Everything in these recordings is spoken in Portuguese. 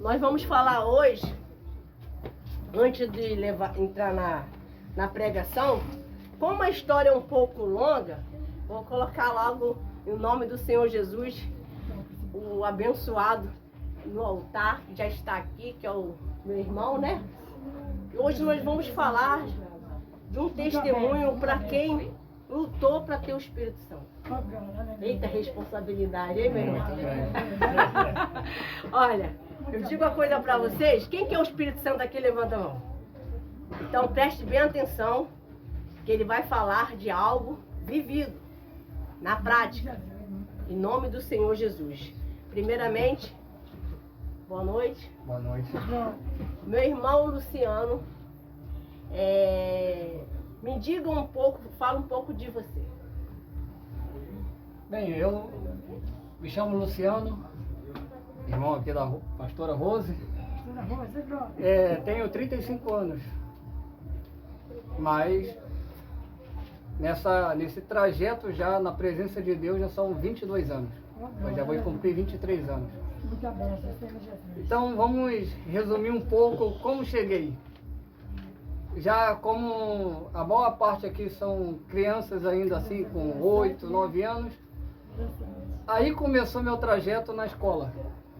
Nós vamos falar hoje, antes de entrar na pregação, como a história é um pouco longa, vou colocar logo em nome do Senhor Jesus, o abençoado no altar, que já está aqui, que é o meu irmão, né? Hoje nós vamos falar de um testemunho para quem lutou para ter o Espírito Santo. Eita responsabilidade, hein, meu irmão? Olha, eu digo uma coisa para vocês. Quem que é o Espírito Santo aqui? Levanta a mão. Então preste bem atenção, que ele vai falar de algo vivido, na prática, em nome do Senhor Jesus. Primeiramente, boa noite. Boa noite. Meu irmão Luciano, me diga um pouco, fala um pouco de você. Bem, eu me chamo Luciano, irmão aqui da pastora Rose. Tenho 35 anos, mas nesse trajeto já na presença de Deus já são 22 anos. Eu já vou cumprir 23 anos. Então vamos resumir um pouco como cheguei. Já como a maior parte aqui são crianças ainda assim com 8, 9 anos, aí começou meu trajeto na escola.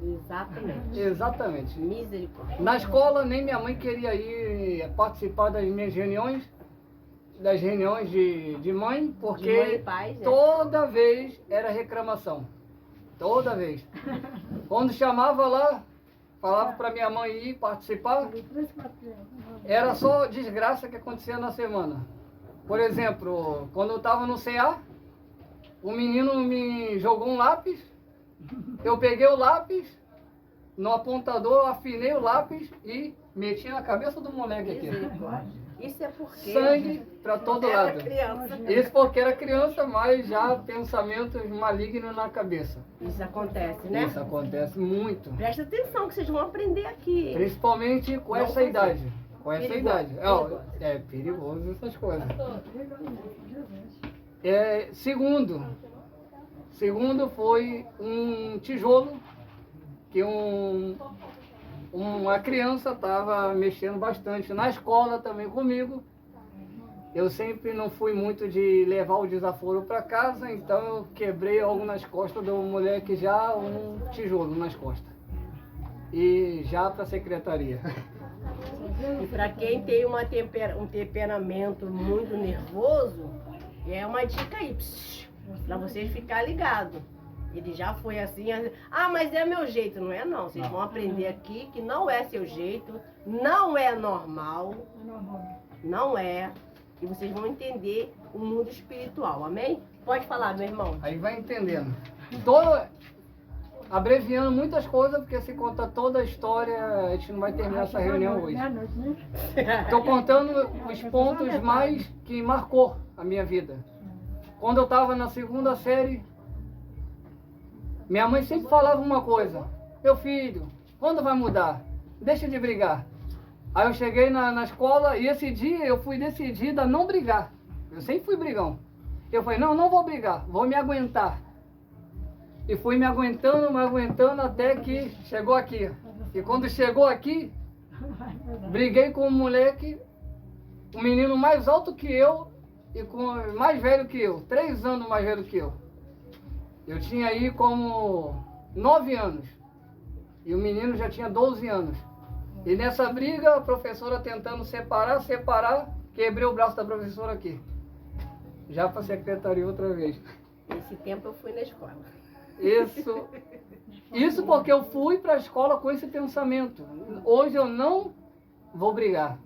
Exatamente. Exatamente. Misericórdia. Na escola nem minha mãe queria ir participar das minhas reuniões, de mãe, porque De mãe e pai, toda vez era reclamação. Toda vez. Quando chamava lá, falava para minha mãe ir participar, era só desgraça que acontecia na semana. Por exemplo, quando eu estava no CA, o menino me jogou um lápis, eu peguei o lápis, no apontador, afinei o lápis e meti na cabeça do moleque aqui. Isso é porque Sangue para todo lado. criança. Isso porque era criança, mas já pensamentos malignos na cabeça. Isso acontece, né? Isso acontece muito. Presta atenção que vocês vão aprender aqui. Principalmente com essa idade. Com essa Perigoso, idade. perigoso. É perigoso essas coisas. Segundo foi um tijolo que uma criança estava mexendo bastante na escola também comigo. Eu sempre não fui muito de levar o desaforo para casa, então eu quebrei algo nas costas do moleque, já um tijolo nas costas. E já para a secretaria. E para quem tem um temperamento muito nervoso, é uma dica aí, para vocês ficarem ligados. Ele já foi assim, mas é meu jeito. Não é não, vocês vão aprender aqui que não é seu jeito, não é normal, não é. E vocês vão entender o mundo espiritual, amém? Pode falar, meu irmão. Aí vai entendendo. Abreviando muitas coisas, porque se conta toda a história, a gente não vai terminar essa reunião hoje. Estou contando os pontos mais que marcou a minha vida. Quando eu estava na segunda série, minha mãe sempre falava uma coisa: meu filho, quando vai mudar? Deixa de brigar. Aí eu cheguei na escola e esse dia eu fui decidida a não brigar. Eu sempre fui brigão. Eu falei, não vou brigar, vou me aguentar. E fui me aguentando até que chegou aqui. E quando chegou aqui, briguei com um moleque, um menino mais alto que eu e mais velho que eu, 3 anos mais velho que eu. Eu tinha aí como 9 anos e o menino já tinha 12 anos. E nessa briga, a professora tentando separar, quebrei o braço da professora aqui. Já para a secretaria outra vez. Nesse tempo eu fui na escola. Isso porque eu fui para a escola com esse pensamento. Hoje eu não vou brigar.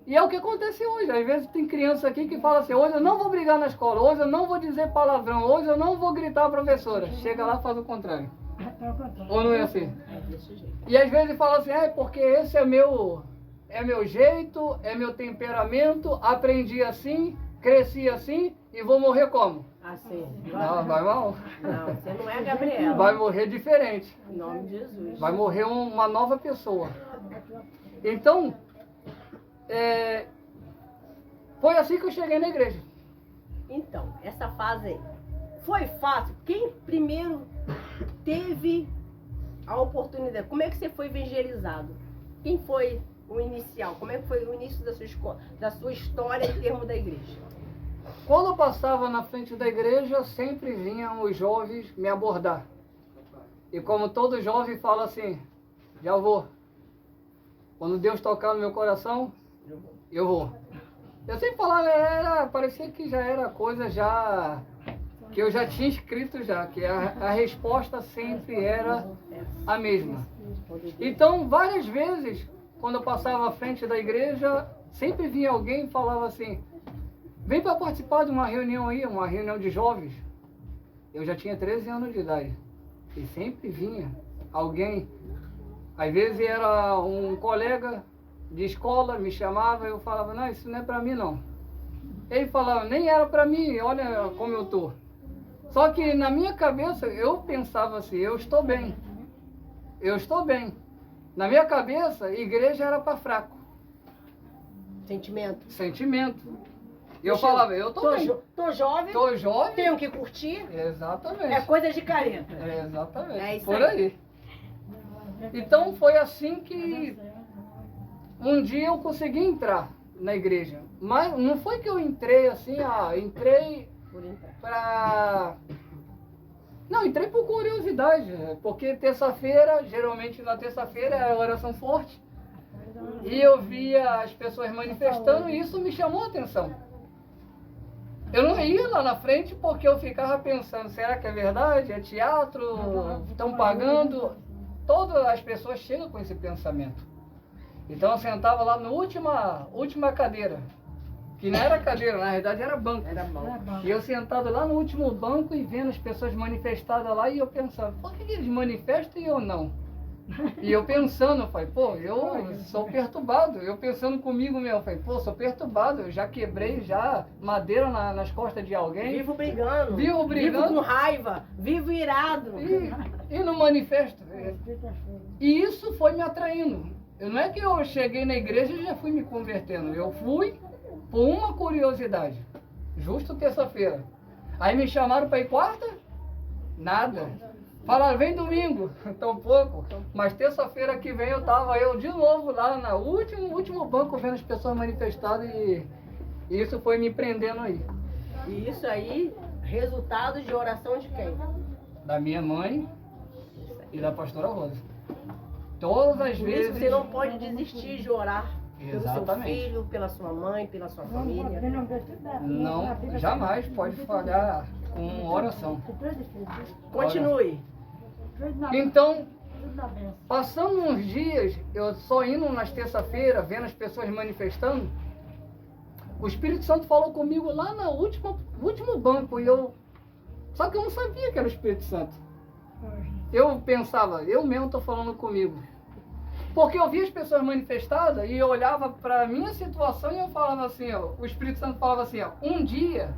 E é o que acontece hoje. Às vezes tem criança aqui que fala assim: hoje eu não vou brigar na escola, hoje eu não vou dizer palavrão, hoje eu não vou gritar a professora. Chega lá e faz o contrário. Ou não é assim? É desse jeito. E às vezes fala assim: porque esse é meu jeito, é meu temperamento, aprendi assim, cresci assim e vou morrer como? Assim. Não, vai mal. Não, você não é a Gabriela. Vai morrer diferente. Em nome de Jesus. Vai morrer uma nova pessoa. Então, foi assim que eu cheguei na igreja. Então, essa fase aí foi fácil. Quem primeiro teve a oportunidade, como é que você foi evangelizado? Quem foi o inicial? Como é que foi o início da sua história em termos da igreja? Quando eu passava na frente da igreja, sempre vinham os jovens me abordar. E como todo jovem fala assim, já vou. Quando Deus tocar no meu coração, eu vou. Eu sempre falava, parecia que já era coisa já que eu já tinha escrito já, que a resposta sempre era a mesma. Então, várias vezes, quando eu passava à frente da igreja, sempre vinha alguém e falava assim, vem para participar de uma reunião aí, uma reunião de jovens. Eu já tinha 13 anos de idade. E sempre vinha alguém, às vezes era um colega de escola, me chamava, eu falava, não, isso não é para mim não. Ele falava, nem era para mim, olha como eu tô. Só que na minha cabeça eu pensava assim, eu estou bem. Eu estou bem. Na minha cabeça, igreja era para fraco. Sentimento. Sentimento. Eu falava, eu tô bem. Tô jovem. Tô jovem. Tenho que curtir. Exatamente. É coisa de careta. Exatamente. É isso por aí. Então foi assim que um dia eu consegui entrar na igreja. Mas não foi que eu entrei assim, entrei para... Não, entrei por curiosidade, porque terça-feira, geralmente na terça-feira é a oração forte, e eu via as pessoas manifestando e isso me chamou a atenção. Eu não ia lá na frente porque eu ficava pensando, será que é verdade? É teatro? Estão pagando? Todas as pessoas chegam com esse pensamento. Então eu sentava lá na última cadeira, que não era cadeira, na verdade era banco. Era bom. E eu sentado lá no último banco e vendo as pessoas manifestadas lá, e eu pensava, por que eles manifestam e eu não? E eu pensando, eu falei, pô, eu sou perturbado. Eu pensando comigo mesmo, eu falei, pô, sou perturbado, eu já quebrei já madeira nas costas de alguém. Vivo brigando. Vivo brigando. Vivo com raiva. Vivo irado. E não manifesto. E isso foi me atraindo. Não é que eu cheguei na igreja e já fui me convertendo. Eu fui por uma curiosidade. Justo terça-feira. Aí me chamaram para ir quarta? Nada. Falaram, vem domingo. Tão pouco. Mas terça-feira que vem eu de novo lá no último banco vendo as pessoas manifestadas e isso foi me prendendo aí. E isso aí, resultado de oração de quem? Da minha mãe e da pastora Rosa. Todas as Por vezes... isso você não pode desistir de orar pelo seu Exatamente. filho, pela sua mãe, pela sua família. Não, jamais pode falhar com oração. Continue. Então, passando uns dias, eu só indo nas terça-feiras, vendo as pessoas manifestando, o Espírito Santo falou comigo lá no último banco, só que eu não sabia que era o Espírito Santo. Eu pensava, eu mesmo estou falando comigo. Porque eu via as pessoas manifestadas e eu olhava para a minha situação e eu falava assim, o Espírito Santo falava assim, um dia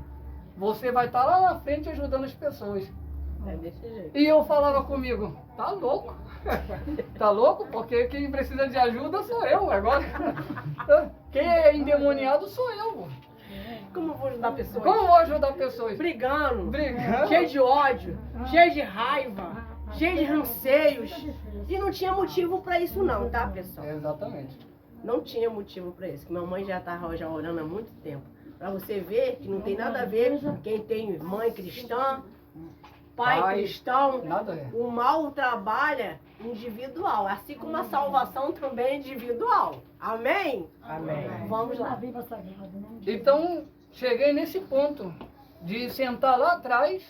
você vai estar lá na frente ajudando as pessoas. É desse jeito. E eu falava comigo, tá louco? Tá louco? Porque quem precisa de ajuda sou eu agora. Quem é endemoniado sou eu. Como eu vou ajudar pessoas? Como eu vou ajudar pessoas? Brigando. Brigando. Cheio de ódio. Cheio de raiva. Cheio de ranceios. E não tinha motivo pra isso não, tá, pessoal? Exatamente. Não tinha motivo pra isso. Minha mãe já estava já orando há muito tempo. Pra você ver que não tem nada a ver com quem tem mãe cristã, pai cristão. Nada a ver. O mal trabalha individual, assim como a salvação também é individual. Amém? Amém. Vamos lá. Então, cheguei nesse ponto de sentar lá atrás,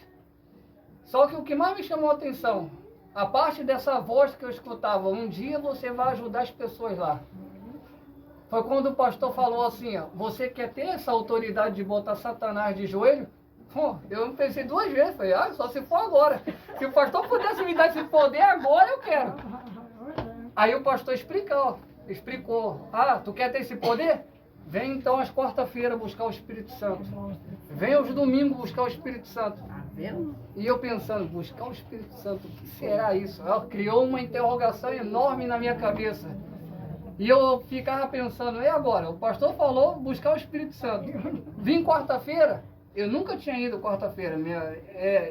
só que o que mais me chamou a atenção, a parte dessa voz que eu escutava, um dia você vai ajudar as pessoas lá. Foi quando o pastor falou assim, você quer ter essa autoridade de botar Satanás de joelho? Pô, eu pensei duas vezes, falei, só se for agora. Se o pastor pudesse me dar esse poder agora, eu quero. Aí o pastor explicou, tu quer ter esse poder? Vem então às quarta-feiras buscar o Espírito Santo. Vem aos domingos buscar o Espírito Santo. E eu pensando, buscar o Espírito Santo, o que será isso? Criou uma interrogação enorme na minha cabeça. E eu ficava pensando, e agora? O pastor falou buscar o Espírito Santo. Vim quarta-feira, eu nunca tinha ido quarta-feira.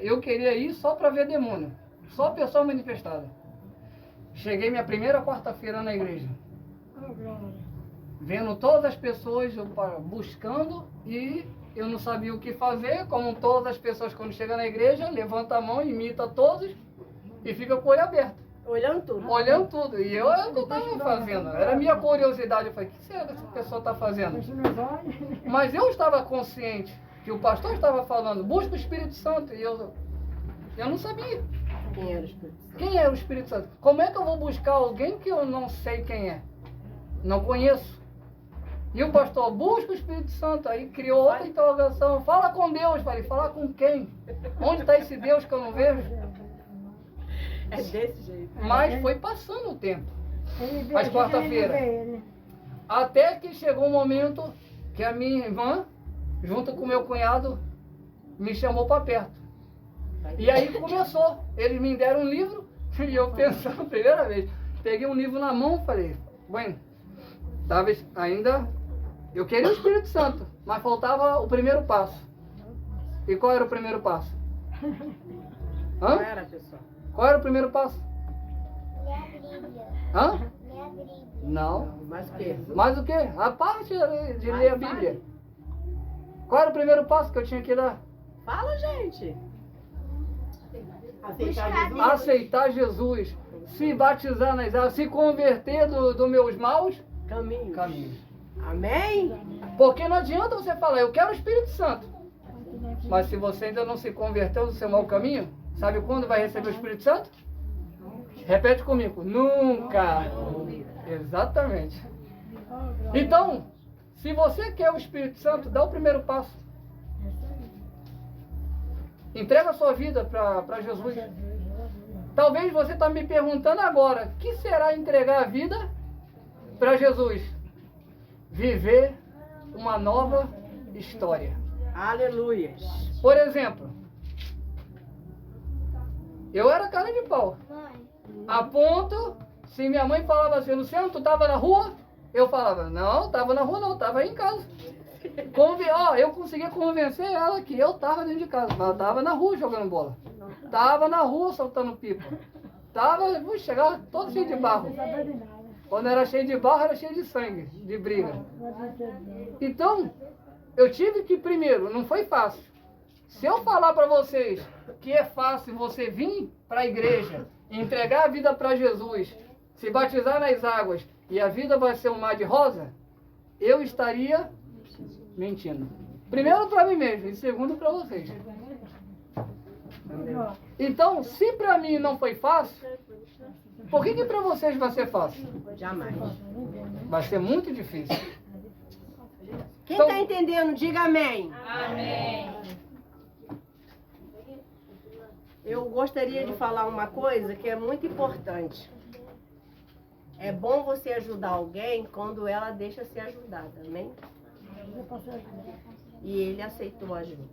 Eu queria ir só para ver demônio, só pessoa manifestada. Cheguei minha primeira quarta-feira na igreja. Vendo todas as pessoas buscando e eu não sabia o que fazer, como todas as pessoas quando chegam na igreja, levanta a mão, imita todos e fica com o olho aberto. Olhando tudo. Olhando tudo. E eu não estava fazendo. Era a minha curiosidade. Eu falei, o que será que essa pessoa está fazendo? Mas eu estava consciente que o pastor estava falando, busca o Espírito Santo. E eu não sabia. Quem era o Espírito Santo? Quem é o Espírito Santo? Como é que eu vou buscar alguém que eu não sei quem é? Não conheço. E o pastor busca o Espírito Santo. Aí criou outra interrogação. Fala com Deus. Falei, falar com quem? Onde está esse Deus que eu não vejo? É desse jeito. Mas foi passando o tempo. Mas quarta-feira. Até que chegou um momento que a minha irmã, junto com o meu cunhado, me chamou para perto. E aí começou. Eles me deram um livro e eu pensando, primeira vez, peguei um livro na mão e falei, bueno, talvez ainda eu queria o Espírito Santo, mas faltava o primeiro passo. E qual era o primeiro passo? Qual era, pessoal? Qual era o primeiro passo? Ler a Bíblia. Hã? Ler a Bíblia. Não. Mas o quê? Mas o quê? A parte de ler a Bíblia. Qual era o primeiro passo que eu tinha que dar? Fala, gente. Aceitar Buscar Jesus. Aceitar Jesus, se batizar nas águas, se converter dos meus maus Caminho. caminhos. Amém? Porque não adianta você falar, eu quero o Espírito Santo. Mas se você ainda não se converteu do seu mau caminho, sabe quando vai receber o Espírito Santo? Repete comigo, nunca. Exatamente. Então, se você quer o Espírito Santo, dá o primeiro passo. Entrega a sua vida para Jesus. Talvez você está me perguntando agora, o que será entregar a vida para Jesus? Viver uma nova história. Aleluia. Por exemplo, eu era cara de pau. A ponto, se minha mãe falava assim, Luciano, tu estava na rua? Eu falava, não, estava na rua não, estava aí em casa. Eu conseguia convencer ela que eu estava dentro de casa, mas ela estava na rua jogando bola. Estava na rua soltando pipa. Chegava todo cheio de barro. Quando era cheio de barro, era cheio de sangue, de briga. Então, eu tive que primeiro, não foi fácil. Se eu falar para vocês que é fácil você vir para a igreja, entregar a vida para Jesus, se batizar nas águas e a vida vai ser um mar de rosa, eu estaria mentindo. Primeiro para mim mesmo e segundo para vocês. Então, se para mim não foi fácil, por que para vocês vai ser fácil? Jamais. Vai ser muito difícil. Quem Então- está entendendo, diga amém. Amém. Eu gostaria de falar uma coisa que é muito importante. É bom você ajudar alguém quando ela deixa ser ajudada, amém? E ele aceitou a ajuda.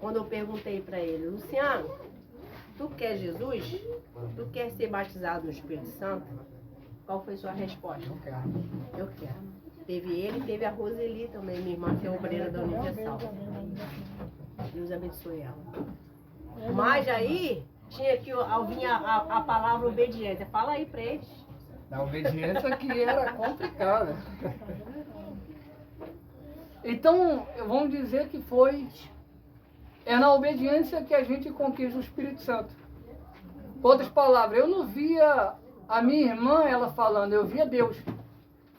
Quando eu perguntei para ele, Luciano, tu quer Jesus? Tu quer ser batizado no Espírito Santo? Qual foi sua resposta? Eu quero. Teve ele e teve a Roseli também, minha irmã que é obreira da Universal. Deus abençoe ela. Mas aí tinha que vir a palavra obediência. Fala aí para eles. A obediência que era complicada. Então, vamos dizer que é na obediência que a gente conquista o Espírito Santo. Outras palavras, eu não via a minha irmã, ela falando, eu via Deus.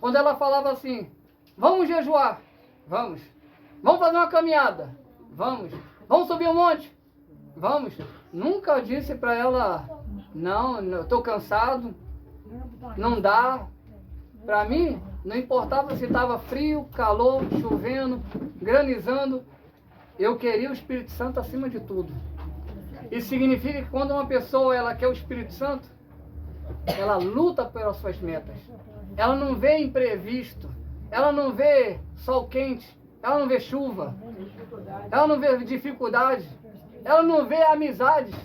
Quando ela falava assim, vamos jejuar, vamos. Vamos fazer uma caminhada, vamos. Vamos subir um monte, vamos. Nunca disse para ela, não, eu estou cansado, não dá. Para mim, não importava se estava frio, calor, chovendo, granizando, eu queria o Espírito Santo acima de tudo. Isso significa que quando uma pessoa ela quer o Espírito Santo, ela luta pelas suas metas. Ela não vê imprevisto, ela não vê sol quente, ela não vê chuva, ela não vê dificuldade, ela não vê amizades,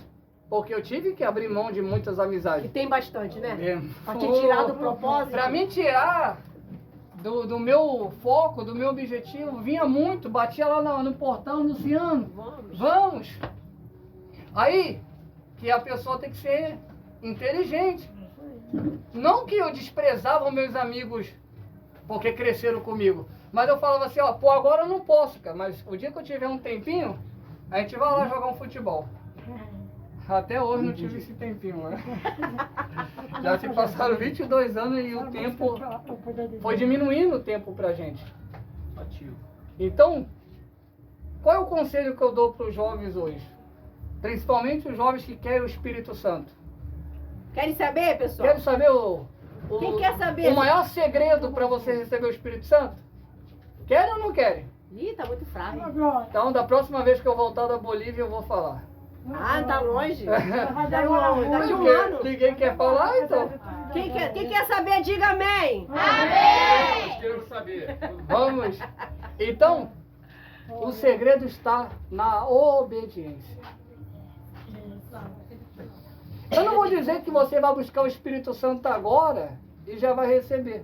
porque eu tive que abrir mão de muitas Que amizades. tem bastante, né? É. Pra te tirar do propósito. Para me tirar do meu foco, do meu objetivo, vinha muito, batia lá no portão, Luciano, vamos. Aí, que a pessoa tem que ser inteligente. Não que eu desprezava os meus amigos porque cresceram comigo, mas eu falava assim, ó, pô, agora eu não posso, cara, mas o dia que eu tiver um tempinho, a gente vai lá jogar um futebol. Até hoje não tive esse tempinho, né? Já se passaram 22 anos e o tempo foi diminuindo o tempo pra gente. Então, qual é o conselho que eu dou para os jovens hoje? Principalmente os jovens que querem o Espírito Santo. Querem saber, pessoal? Querem saber Quem quer saber? o maior segredo para você receber o Espírito Santo? Querem ou não querem? Ih, tá muito fraco. Então, da próxima vez que eu voltar da Bolívia, eu vou falar. Ah, tá longe? Daqui Ninguém um ano. Ninguém quer falar, então? Quem quer saber, diga amém. Quero saber. Vamos. Então, o segredo está na obediência. Eu não vou dizer que você vai buscar o Espírito Santo agora e já vai receber.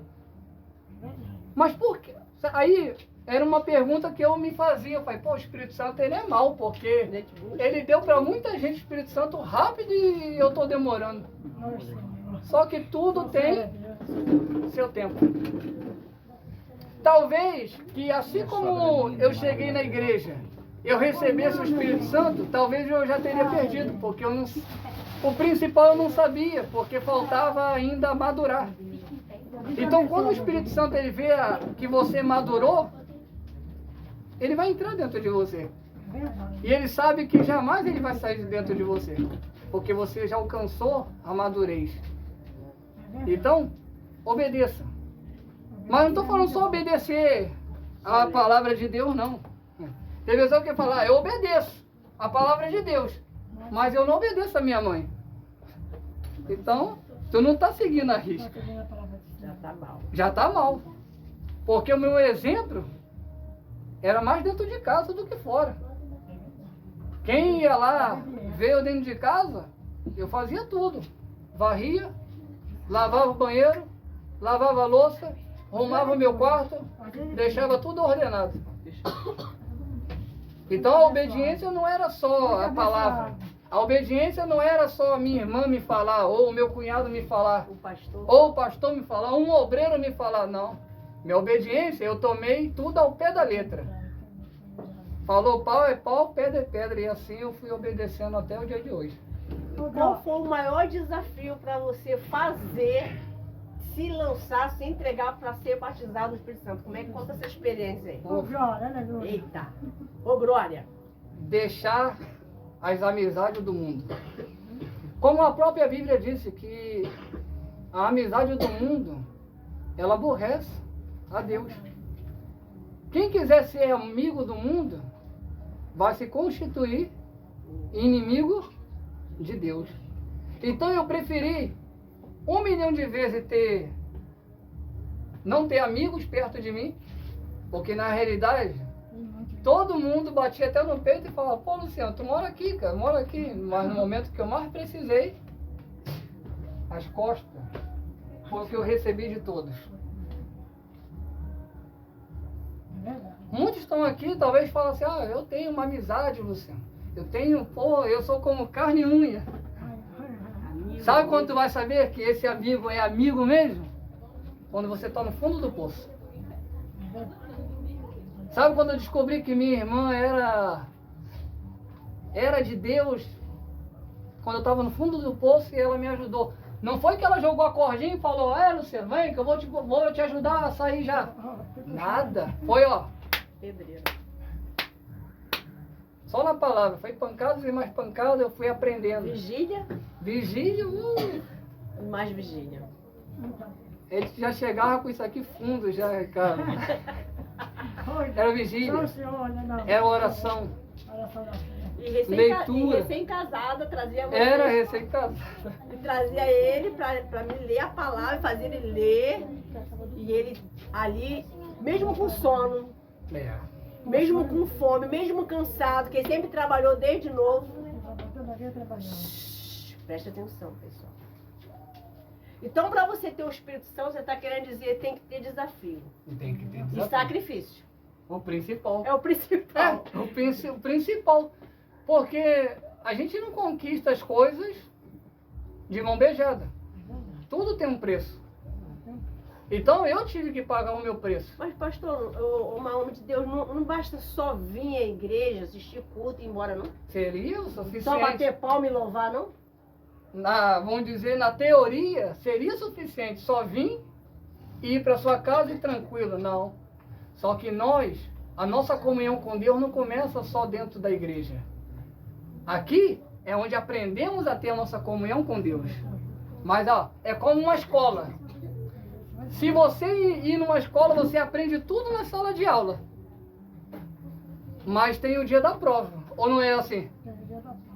Mas por quê? Aí era uma pergunta que eu me fazia. Eu falei, pô, o Espírito Santo ele é mau, porque ele deu para muita gente o Espírito Santo rápido e eu estou demorando. Só que tudo tem seu tempo. Talvez que assim como eu cheguei na igreja, eu recebesse o Espírito Santo, talvez eu já teria perdido, porque eu não, o principal eu não sabia, porque faltava ainda madurar. Então quando o Espírito Santo ele vê que você madurou, ele vai entrar dentro de você. E ele sabe que jamais ele vai sair de dentro de você, porque você já alcançou a madurez. Então, obedeça. Mas não estou falando só obedecer a palavra de Deus, não. Tem pessoa que fala, eu obedeço a palavra de Deus, mas eu não obedeço a minha mãe. Então, tu não está seguindo a risca. Já tá mal. Já está mal. Porque o meu exemplo era mais dentro de casa do que fora. Quem ia lá ver eu dentro de casa, eu fazia tudo. Varria, lavava o banheiro, lavava a louça, arrumava o meu quarto, deixava tudo ordenado. Então a obediência não era só a palavra. A obediência não era só a minha irmã me falar, ou o meu cunhado me falar, ou o pastor me falar, um obreiro me falar, não. Minha obediência, eu tomei tudo ao pé da letra. Falou pau é pau, pedra é pedra. E assim eu fui obedecendo até o dia de hoje. Qual foi o maior desafio para você fazer, se lançar, se entregar para ser batizado no Espírito Santo? Como é que conta essa experiência aí? Eita! Ô, Glória! Deixar as amizades do mundo. Como a própria Bíblia disse que a amizade do mundo, ela aborrece a Deus. Quem quiser ser amigo do mundo, vai se constituir inimigo de Deus. Então eu preferi 1 milhão de vezes não ter amigos perto de mim, porque na realidade todo mundo batia até no peito e falava, pô, Luciano, tu mora aqui, cara, mora aqui. Mas no momento que eu mais precisei, as costas foi o que eu recebi de todos. Muitos estão aqui, talvez falem assim, eu tenho uma amizade, Luciano. Eu tenho, eu sou como carne e unha. Sabe quando tu vai saber que esse amigo é amigo mesmo? Quando você está no fundo do poço. Sabe quando eu descobri que minha irmã era de Deus? Quando eu estava no fundo do poço e ela me ajudou. Não foi que ela jogou a cordinha e falou, Luciano, vem que eu vou te ajudar a sair já. Nada. Foi, Pedreiro. Só na palavra. Foi pancadas e mais pancadas, eu fui aprendendo. Vigília? Vigília, Mais vigília. Ele já chegava com isso aqui fundo já, cara. Era vigília. Era oração. E Leitura. recém-casada, trazia você. Era recém-casada. E trazia ele para me ler a palavra, fazer ele ler. E ele ali, mesmo com sono, mesmo com fome, mesmo cansado, que ele sempre trabalhou desde novo. Preste atenção, pessoal. Então, para você ter o Espírito Santo, você está querendo dizer tem que ter desafio. Tem que ter desafio. E sacrifício. O principal. É o principal. O principal. Porque a gente não conquista as coisas de mão beijada. Tudo tem um preço. Então eu tive que pagar o meu preço. Mas, pastor, uma homem de Deus, não basta só vir à igreja, assistir culto e ir embora, não? Seria o suficiente. Só bater palma e louvar, não? Vamos dizer, na teoria, seria suficiente só vir e ir para sua casa e tranquilo. Não. Só que a nossa comunhão com Deus não começa só dentro da igreja. Aqui é onde aprendemos a ter a nossa comunhão com Deus. Mas é como uma escola. Se você ir numa escola, você aprende tudo na sala de aula. Mas tem o dia da prova. Ou não é assim?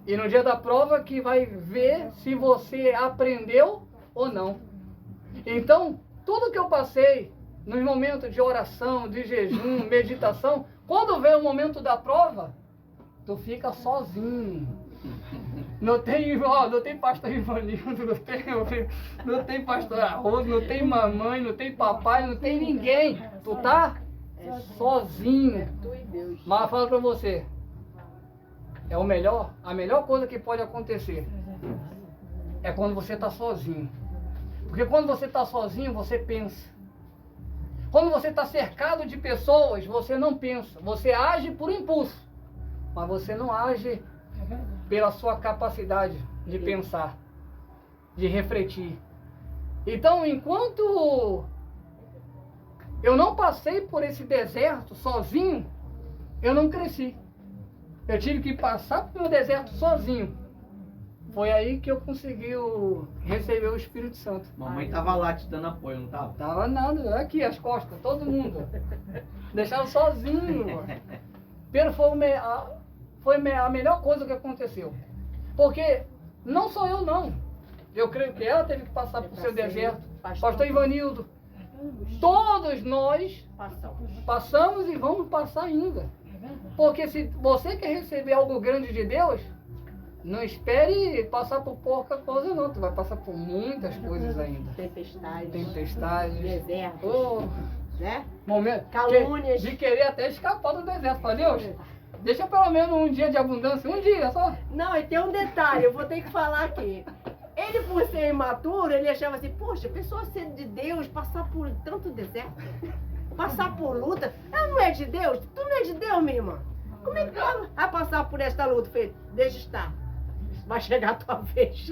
E no dia da prova que vai ver se você aprendeu ou não. Então, tudo que eu passei nos momentos de oração, de jejum, meditação, quando vem o momento da prova, tu fica sozinho. Não tem pastor Ivanildo, não tem pastor Arroz, não tem mamãe, não tem papai, não tem ninguém. Tu tá sozinho. Mas eu falo pra você, a melhor coisa que pode acontecer é quando você tá sozinho. Porque quando você tá sozinho, você pensa. Quando você está cercado de pessoas, você não pensa. Você age por impulso, mas você não age pela sua capacidade de pensar, de refletir. Então, enquanto eu não passei por esse deserto sozinho, eu não cresci. Eu tive que passar pelo deserto sozinho. Foi aí que eu consegui receber o Espírito Santo. Mamãe tava lá te dando apoio, não tava? Tava nada, aqui as costas, todo mundo. Deixaram sozinho. Pero foi a melhor coisa que aconteceu. Porque não sou eu, não. Eu creio que ela teve que passar por seu deserto. Pastor Ivanildo. Todos nós passamos e vamos passar ainda. Porque se você quer receber algo grande de Deus, não espere passar por pouca coisa, não. Tu vai passar por muitas coisas ainda. Tempestades. Desertos. Né? Calúnias. De querer até escapar do deserto. Fala, Deus, deixa pelo menos um dia de abundância. Um dia só. Não, e tem um detalhe, eu vou ter que falar aqui. Ele, por ser imaturo, ele achava assim, poxa, pessoa ser de Deus, passar por tanto deserto, passar por luta, ela não é de Deus? Tu não é de Deus, minha irmã? Como é que ela vai passar por esta luta? Falei, deixa estar. Vai chegar a tua vez.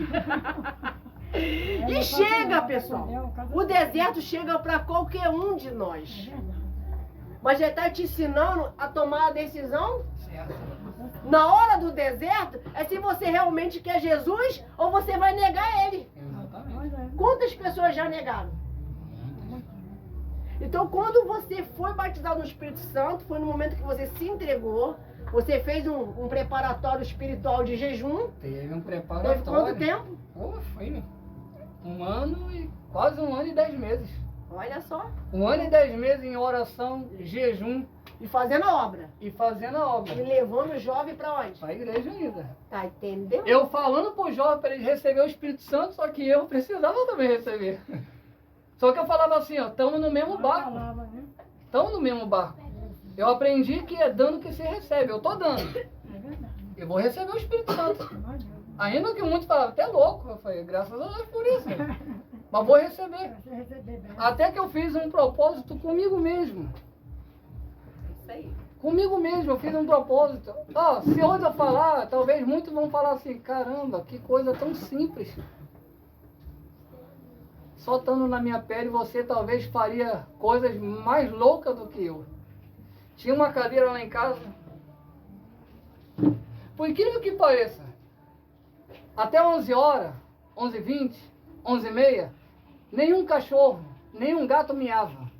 E chega, pessoal. O deserto chega para qualquer um de nós. Mas já está te ensinando a tomar a decisão. Na hora do deserto, é se você realmente quer Jesus ou você vai negar ele. Quantas pessoas já negaram? Então, quando você foi batizado no Espírito Santo, foi no momento que você se entregou, você fez um preparatório espiritual de jejum. Teve um preparatório. Teve quanto tempo? Foi quase 1 ano e 10 meses. Olha só. 1 ano e 10 meses em oração, jejum. E fazendo a obra. E levando o jovem para onde? Para a igreja ainda. Tá entendendo? Eu falando pro jovem para ele receber o Espírito Santo, só que eu precisava também receber. Só que eu falava assim, estamos no mesmo barco. Estamos no mesmo barco. Eu aprendi que é dando que se recebe. Eu tô dando. Eu vou receber o Espírito Santo. Ainda que muitos falavam, até louco. Eu falei, graças a Deus por isso. Mas vou receber. Até que eu fiz um propósito comigo mesmo. Isso aí. Comigo mesmo, eu fiz um propósito. Se hoje eu falar, talvez muitos vão falar assim, caramba, que coisa tão simples. Só estando na minha pele, você talvez faria coisas mais loucas do que eu. Tinha uma cadeira lá em casa. Por incrível que pareça, até 11 horas, 11h20, 11h30, nenhum cachorro, nenhum gato miava.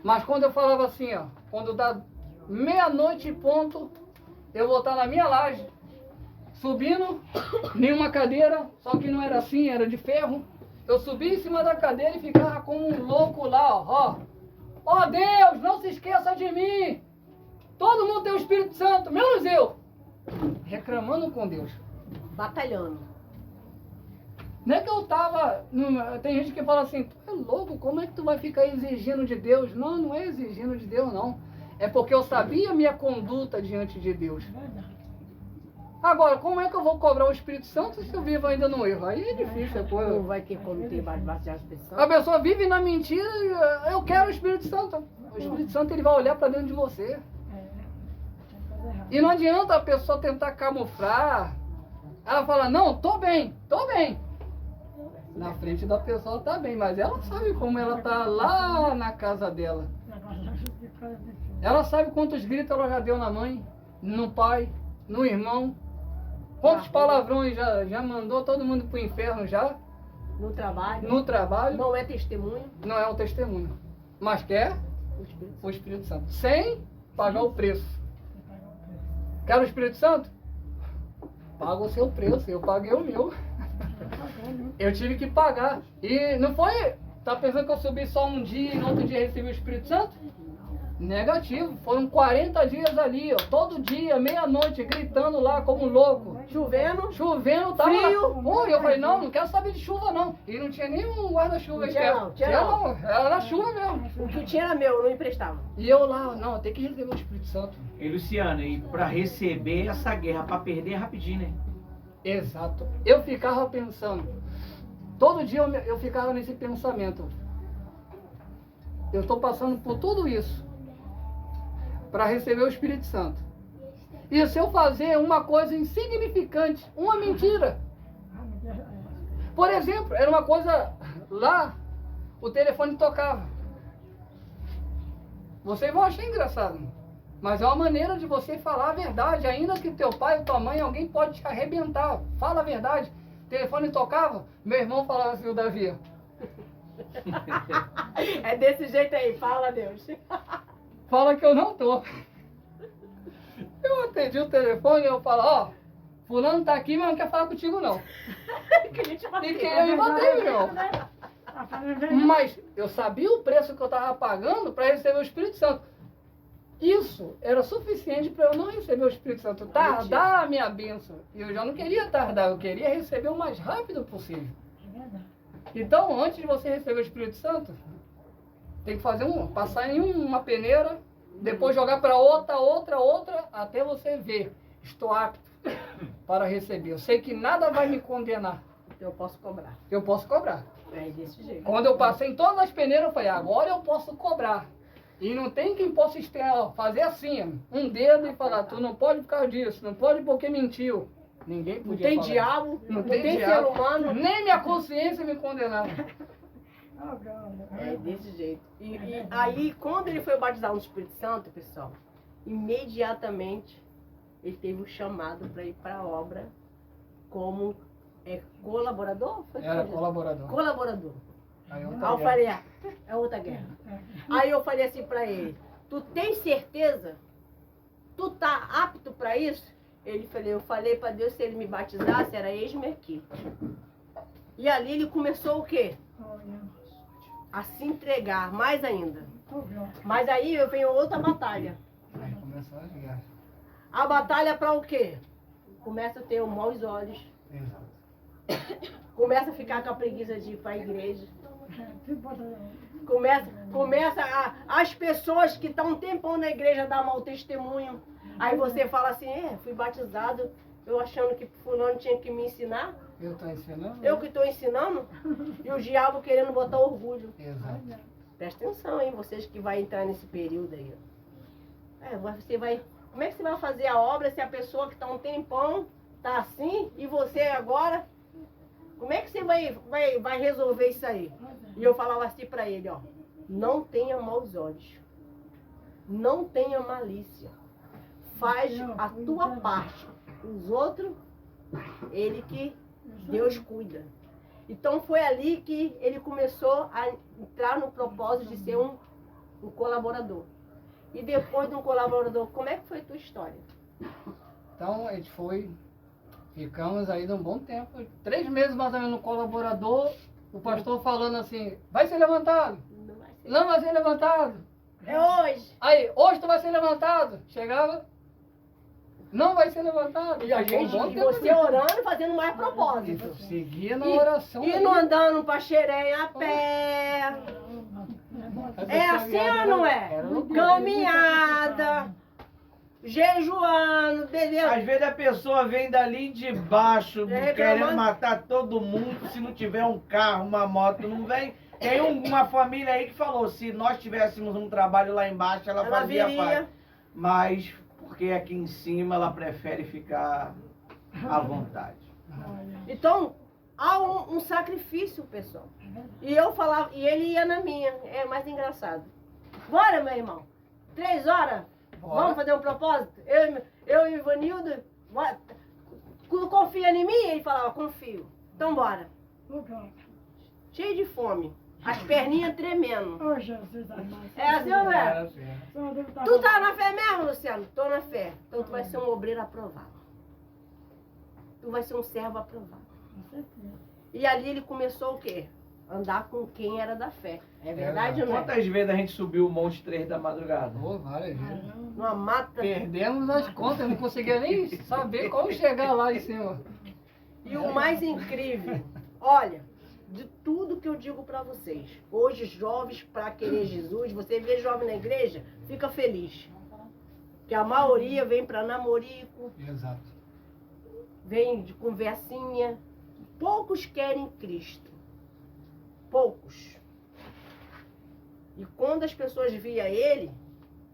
Mas quando eu falava assim, quando dá meia-noite e ponto, eu vou estar na minha laje, subindo, nenhuma cadeira, só que não era assim, era de ferro. Eu subi em cima da cadeira e ficava como um louco lá, ó Deus, não se esqueça de mim. Todo mundo tem o Espírito Santo, menos eu. Reclamando com Deus. Batalhando. Não é que eu tava... Tem gente que fala assim, tu é louco, como é que tu vai ficar exigindo de Deus? Não, não é exigindo de Deus, não. É porque eu sabia a minha conduta diante de Deus. Agora, como é que eu vou cobrar o Espírito Santo se eu vivo ainda no erro? Aí é difícil, depois. Não vai ter como ter baseado as pessoas. A pessoa vive na mentira e eu quero o Espírito Santo. O Espírito Santo ele vai olhar para dentro de você. E não adianta a pessoa tentar camuflar. Ela fala, não, tô bem. Na frente da pessoa tá bem, mas ela sabe como ela tá lá na casa dela. Ela sabe quantos gritos ela já deu na mãe, no pai, no irmão. Quantos palavrões já mandou todo mundo pro inferno já. No trabalho. No trabalho. Não é testemunho. Não é um testemunho. Mas quer o Espírito Santo. Sem pagar o preço. Quer o Espírito Santo? Paga o seu preço. Eu paguei o meu. Eu tive que pagar. E não foi... Tá pensando que eu subi só um dia e no outro dia recebi o Espírito Santo? Negativo. Foram 40 dias ali, ó. Todo dia, meia-noite, gritando lá como louco. Chovendo, tava Frio. lá. E eu falei, não quero saber de chuva não. E não tinha nem um guarda-chuva aí perto. Tinha não. Era na chuva mesmo. O que tinha era meu, não emprestava. E eu lá, não, tem que receber o Espírito Santo. E Luciano, e pra receber essa guerra, pra perder é rapidinho, né? Exato. Eu ficava pensando, todo dia eu ficava nesse pensamento. Eu estou passando por tudo isso para receber o Espírito Santo. E se eu fazer uma coisa insignificante, uma mentira. Por exemplo, era uma coisa lá, o telefone tocava. Vocês vão achar engraçado. Mas é uma maneira de você falar a verdade. Ainda que teu pai ou tua mãe, alguém pode te arrebentar. Fala a verdade. O telefone tocava, meu irmão falava assim, o Davi. É desse jeito aí, fala Deus. Fala que eu não tô. Eu atendi o telefone e eu falo, ó, fulano tá aqui, mas não quer falar contigo não. E queria me bater, meu irmão. Mas eu sabia o preço que eu tava pagando para receber o Espírito Santo. Isso era suficiente para eu não receber o Espírito Santo, tardar a minha bênção. E eu já não queria tardar, eu queria receber o mais rápido possível. Então, antes de você receber o Espírito Santo, tem que fazer passar em uma peneira, depois jogar para outra, até você ver, estou apto para receber. Eu sei que nada vai me condenar. Eu posso cobrar. Eu posso cobrar. É desse jeito. Quando eu passei em todas as peneiras, eu falei, agora eu posso cobrar. E não tem quem possa fazer assim, um dedo e falar, tu não pode por causa disso, não pode porque mentiu. Ninguém Não podia tem falar diabo, isso. não tem ser diabo. humano. Nem minha consciência me condenava. É desse jeito. E aí, quando ele foi batizado no Espírito Santo, pessoal, imediatamente ele teve um chamado para ir para a obra como colaborador? Era colaborador. Colaborador. Aí Aí eu falei, é outra guerra. Aí eu falei assim para ele, tu tem certeza? Tu tá apto para isso? Eu falei para Deus, se ele me batizasse, era eis-me aqui. E ali ele começou o quê? A se entregar, mais ainda. Mas aí veio outra batalha. Aí começou a guerra. A batalha para o quê? Começa a ter maus olhos. Exato. Começa a ficar com a preguiça de ir para a igreja. Começa as pessoas que estão um tempão na igreja dar mau testemunho. Aí você fala assim, fui batizado, eu achando que fulano tinha que me ensinar. Eu estou ensinando? Eu que estou ensinando. E o diabo querendo botar orgulho. Exato. Presta atenção, hein, vocês que vai entrar nesse período aí. Como é que você vai fazer a obra se a pessoa que está um tempão tá assim e você agora? Como é que você vai resolver isso aí? E eu falava assim para ele, ó, não tenha maus olhos, não tenha malícia, faz a tua parte, os outros, Deus cuida. Então foi ali que ele começou a entrar no propósito de ser um colaborador. E depois de um colaborador, como é que foi a tua história? Então a gente ficamos aí um bom tempo, 3 meses mais ou menos no colaborador, o pastor falando assim, vai ser levantado, não vai ser levantado. É hoje. Aí, hoje tu vai ser levantado. Chegava, não vai ser levantado. E a gente, você orando e fazendo mais propósito. Seguia na oração. E não andando pra Xerém a pé. É assim ou não é? Caminhada. jejuando, entendeu? Às vezes a pessoa vem dali de baixo, É, querendo reclamando. matar todo mundo. Se não tiver um carro, uma moto, não vem. Tem uma família aí que falou, se nós tivéssemos um trabalho lá embaixo, ela fazia viria. parte. Mas, porque aqui em cima ela prefere ficar à vontade. Então, há um sacrifício, pessoal. E eu falava, e ele ia na minha. É mais engraçado. Bora, meu irmão. 3 horas? Bora. Vamos fazer um propósito? Eu e o Ivanildo? Bora. Confia em mim? Ele falava, confio. Então bora. Cheio de fome. As perninhas tremendo. Ô, Jesus amado. É assim ou não é? Era assim. Tu tá na fé mesmo, Luciano? Tô na fé. Então tu vai ser um obreiro aprovado. Tu vai ser um servo aprovado. E ali ele começou o quê? Andar com quem era da fé. É verdade ou não é? Quantas vezes a gente subiu o Monte 3 da madrugada? Pô, várias vezes. Numa mata. Perdemos as contas, não conseguia nem saber como chegar lá em cima. E o mais incrível, olha, de tudo que eu digo pra vocês, hoje jovens pra querer Jesus, você vê jovem na igreja, fica feliz. Que a maioria vem pra namorico, Exato. vem de conversinha. Poucos querem Cristo. Poucos. E quando as pessoas via ele,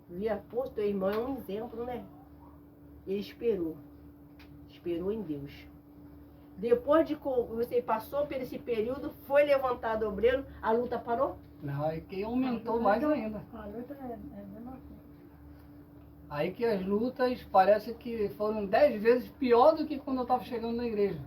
via, pô, teu irmão é um exemplo, né? Ele esperou. Esperou em Deus. Depois de que você passou por esse período, foi levantado obreiro, a luta parou? Não, aí que aumentou mais ainda. A luta é mesmo assim. Aí que as lutas parece que foram 10 vezes pior do que quando eu estava chegando na igreja.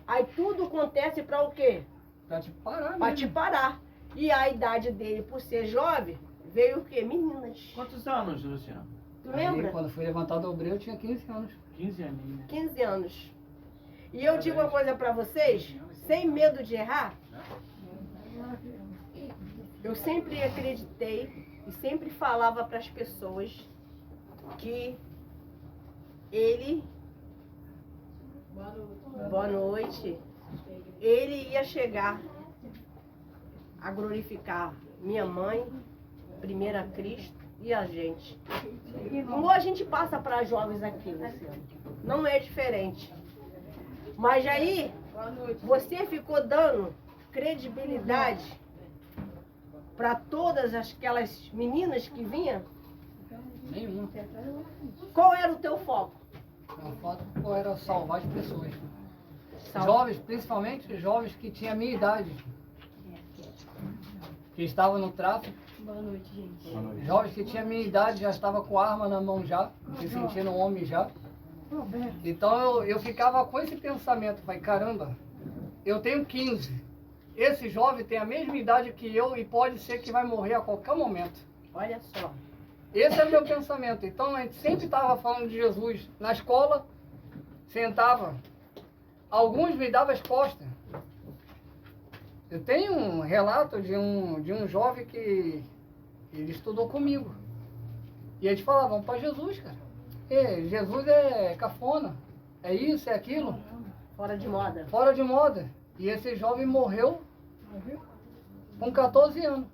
Aí tudo acontece para o quê? Pra te parar Para te mesmo. parar. E a idade dele, por ser jovem, veio o quê? Meninas. Quantos anos, Luciano? Tu Aí, lembra? quando foi levantado o obreiro, eu tinha 15 anos. 15 aninhos. 15 anos. E eu digo uma coisa para vocês, sem medo de errar, eu sempre acreditei e sempre falava para as pessoas que ele, boa noite, ele ia chegar a glorificar minha mãe, primeiro a Cristo e a gente. Como a gente passa para jovens aqui, Luciano, não é diferente. Mas aí, você ficou dando credibilidade para todas aquelas meninas que vinham? Nenhuma. Qual era o teu foco? A foto era salvar as pessoas. Salve. Jovens, principalmente jovens que tinham a minha idade. Que estavam no tráfico. Boa noite, gente. Jovens que tinham a minha idade, já estava com arma na mão já, se sentindo um homem já. Roberto, Então eu ficava com esse pensamento, falei, caramba, eu tenho 15. Esse jovem tem a mesma idade que eu e pode ser que vai morrer a qualquer momento. Olha só. Esse é o meu pensamento. Então a gente sempre estava falando de Jesus. Na escola, sentava. Alguns me davam as costas. Eu tenho um relato de um jovem que ele estudou comigo. E eles falavam, vamos para Jesus, cara. Jesus é cafona. É isso, é aquilo. Fora de moda. Fora de moda. E esse jovem morreu com 14 anos.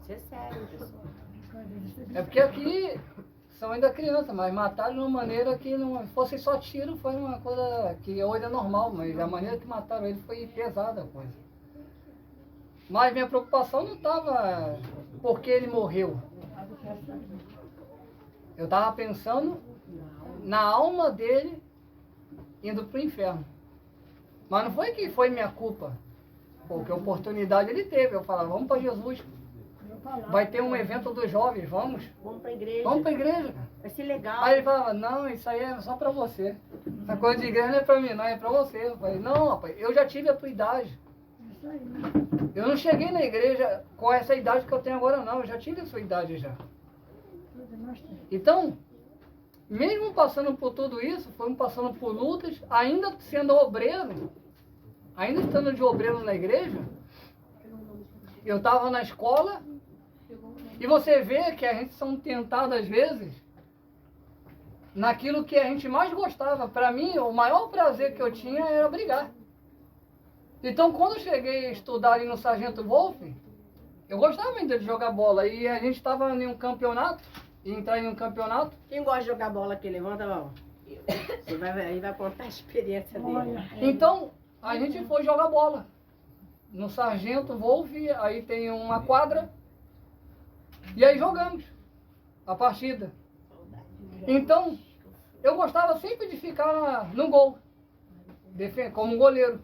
Isso é sério, pessoal. É porque aqui são ainda crianças, mas mataram de uma maneira que não fosse só tiro, foi uma coisa que hoje é normal, mas a maneira que mataram ele foi pesada a coisa. Mas minha preocupação não estava porque ele morreu. Eu estava pensando na alma dele indo para o inferno. Mas não foi que foi minha culpa, porque oportunidade ele teve. Eu falava, vamos para Jesus. Vai ter um evento dos jovens, vamos? Vamos pra igreja. Vamos para a igreja, cara. Vai ser legal. Aí ele falava, não, isso aí é só pra você. Essa coisa de igreja não é pra mim, não, é pra você. Eu falei, não, rapaz, eu já tive a tua idade. Eu não cheguei na igreja com essa idade que eu tenho agora, não. Eu já tive a sua idade já. Então, mesmo passando por tudo isso, fomos passando por lutas, ainda sendo obreiro, ainda estando de obreiro na igreja, eu estava na escola, e você vê que a gente são tentados às vezes naquilo que a gente mais gostava. Para mim, o maior prazer que eu tinha era brigar. Então, quando eu cheguei a estudar ali no Sargento Wolff, eu gostava ainda de jogar bola. E a gente estava em um campeonato e entrar em um campeonato. Quem gosta de jogar bola aqui, levanta a mão. Você vai, aí vai contar a experiência dele. Olha, Então, a gente foi jogar bola. No Sargento Wolff, aí tem uma quadra. E aí jogamos a partida. Então, eu gostava sempre de ficar no gol, como goleiro.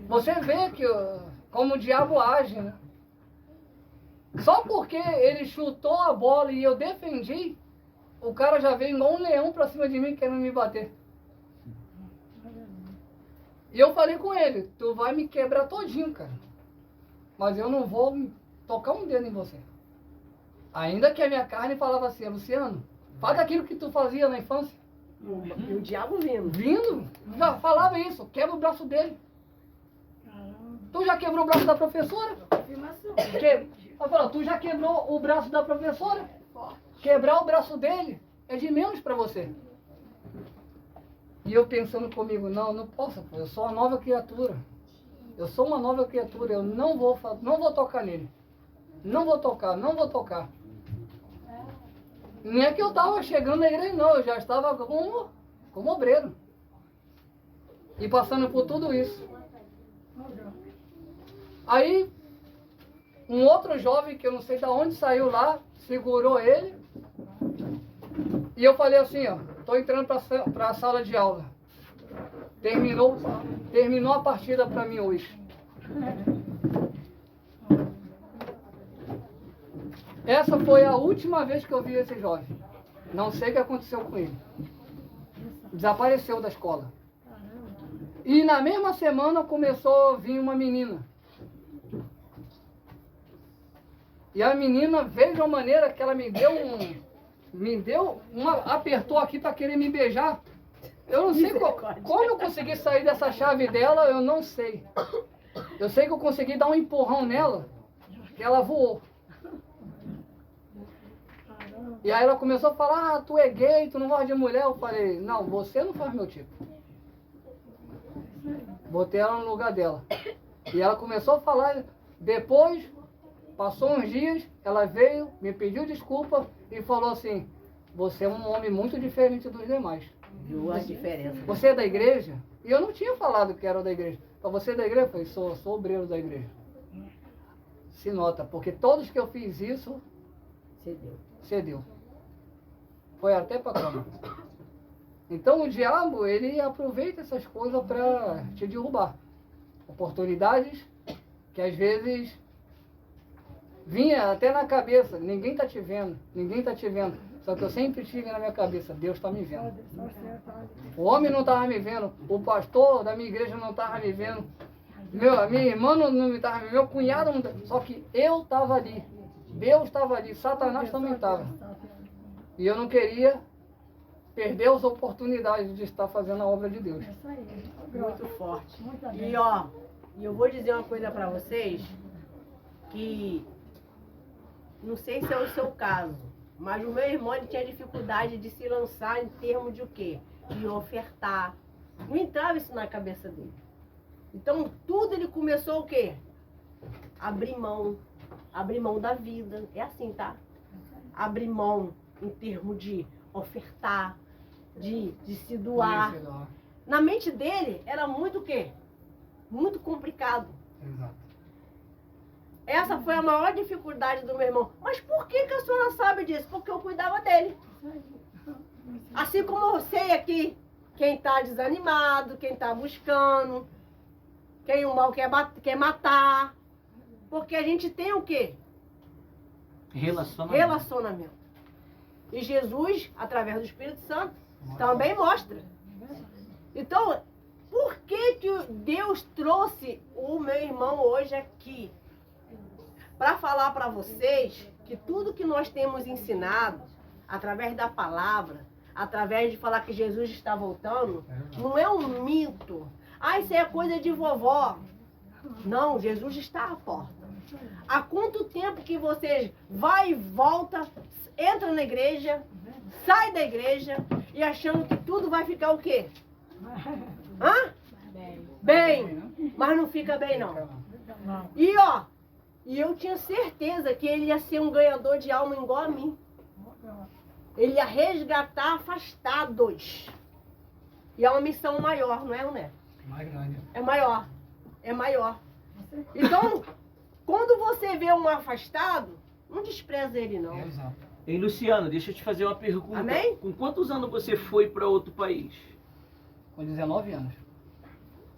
Você vê que como o diabo age, né? Só porque ele chutou a bola e eu defendi, o cara já veio igual um leão pra cima de mim querendo me bater. E eu falei com ele, tu vai me quebrar todinho, cara. Mas eu não vou tocar um dedo em você. Ainda que a minha carne falava assim, Luciano, faz aquilo que tu fazia na infância. E o diabo vindo. Vindo, já falava isso, quebra o braço dele. Tu já quebrou o braço da professora? Eu falo, tu já quebrou o braço da professora? Quebrar o braço dele é de menos pra você. E eu pensando comigo, não posso, eu sou uma nova criatura. Eu sou uma nova criatura, eu não vou tocar nele. Não vou tocar. Não é que eu estava chegando na igreja, não, eu já estava como obreiro. E passando por tudo isso. Aí, um outro jovem, que eu não sei de onde saiu lá, segurou ele. E eu falei assim, ó, tô entrando para a sala de aula. Terminou a partida para mim hoje. Essa foi a última vez que eu vi esse jovem. Não sei o que aconteceu com ele. Desapareceu da escola. E na mesma semana começou a vir uma menina. E a menina, veja a maneira que ela apertou aqui para querer me beijar. Eu não sei como eu consegui sair dessa chave dela, eu não sei. Eu sei que eu consegui dar um empurrão nela, que ela voou. E aí ela começou a falar, tu é gay, tu não gosta de mulher. Eu falei, não, você não faz meu tipo. Botei ela no lugar dela. E ela começou a falar, depois, passou uns dias, ela veio, me pediu desculpa e falou assim, você é um homem muito diferente dos demais. Viu a diferença? Você é da igreja? E eu não tinha falado que era da igreja. Para você é da igreja? Eu falei, sou obreiro da igreja. Se nota, porque todos que eu fiz isso, cedeu. Foi até para cama. Então o diabo, ele aproveita essas coisas para te derrubar. Oportunidades que às vezes vinha até na cabeça, ninguém está te vendo. Só que eu sempre tive na minha cabeça, Deus está me vendo. O homem não estava me vendo, o pastor da minha igreja não estava me vendo, a minha irmã não me estava me vendo, meu cunhado não estava. Só que eu estava ali, Deus estava ali, Satanás também estava. E eu não queria perder as oportunidades de estar fazendo a obra de Deus. Muito forte. E ó, eu vou dizer uma coisa para vocês, que não sei se é o seu caso, mas o meu irmão ele tinha dificuldade de se lançar em termos de o quê? De ofertar. Não entrava isso na cabeça dele. Então tudo ele começou o quê? Abrir mão da vida. É assim, tá? Abrir mão em termos de ofertar, de se doar. Na mente dele era muito o quê? Muito complicado. Exato. Essa foi a maior dificuldade do meu irmão. Mas por que a senhora sabe disso? Porque eu cuidava dele. Assim como eu sei aqui, quem está desanimado, quem está buscando, quem o mal quer matar. Porque a gente tem o quê? Relacionamento. E Jesus, através do Espírito Santo, também mostra. Então, por que Deus trouxe o meu irmão hoje aqui? Para falar para vocês que tudo que nós temos ensinado, através da palavra, através de falar que Jesus está voltando, não é um mito. Ah, isso é coisa de vovó. Não, Jesus está à porta. Há quanto tempo que vocês vai e volta, entra na igreja, sai da igreja e achando que tudo vai ficar o quê? Hã? Bem, mas não fica bem não. E ó, e eu tinha certeza que ele ia ser um ganhador de alma igual a mim. Ele ia resgatar afastados. E é uma missão maior, não é, né? Mais grande. É maior. É maior. Então, quando você vê um afastado, não despreza ele, não. Exato. Ei, Luciano, deixa eu te fazer uma pergunta. Amém? Com quantos anos você foi para outro país? Com 19 anos.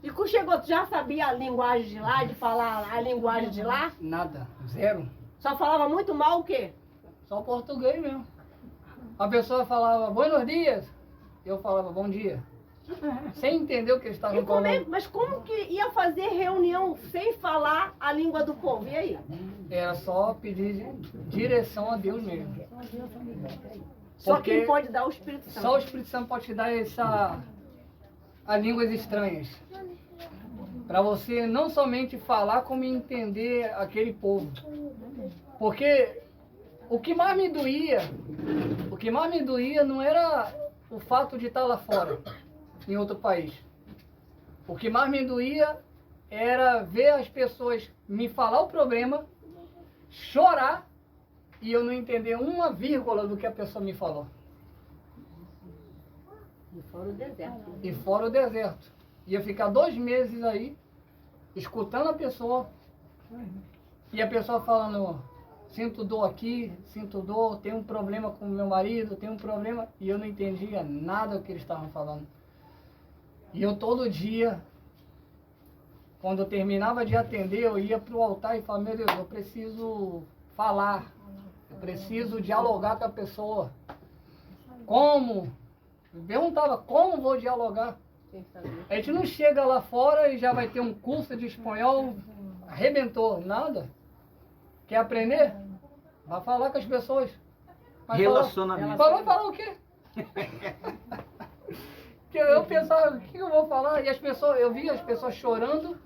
E quando chegou, tu já sabia a linguagem de lá, de falar a linguagem de lá? Nada. Zero. Só falava muito mal o quê? Só português mesmo. A pessoa falava, buenos dias. Eu falava, bom dia. Sem entender o que eles E estavam como falando. mas como que ia fazer reunião sem falar a língua do povo? E aí? Era só pedir direção a Deus mesmo. Só Porque quem pode dar o Espírito Santo. Só o Espírito Santo pode te dar a línguas estranhas. Para você não somente falar, como entender aquele povo. Porque o que mais me doía não era o fato de estar lá fora, em outro país. O que mais me doía era ver as pessoas me falar o problema, chorar e eu não entender uma vírgula do que a pessoa me falou. E fora o deserto. E fora o deserto. Ia ficar 2 meses aí, escutando a pessoa, e a pessoa falando, sinto dor aqui, sinto dor, tenho um problema com meu marido, tenho um problema, e eu não entendia nada do que eles estavam falando. E eu todo dia, quando eu terminava de atender, eu ia para o altar e falava, meu Deus, eu preciso falar, eu preciso dialogar com a pessoa. Como? Eu perguntava, como vou dialogar? Quem sabia? A gente não chega lá fora e já vai ter um curso de espanhol, arrebentou, nada. Quer aprender? Vai falar com as pessoas. Vai Relacionamento. Vai falar o quê? Que eu pensava, o que eu vou falar? E as pessoas, eu via as pessoas chorando.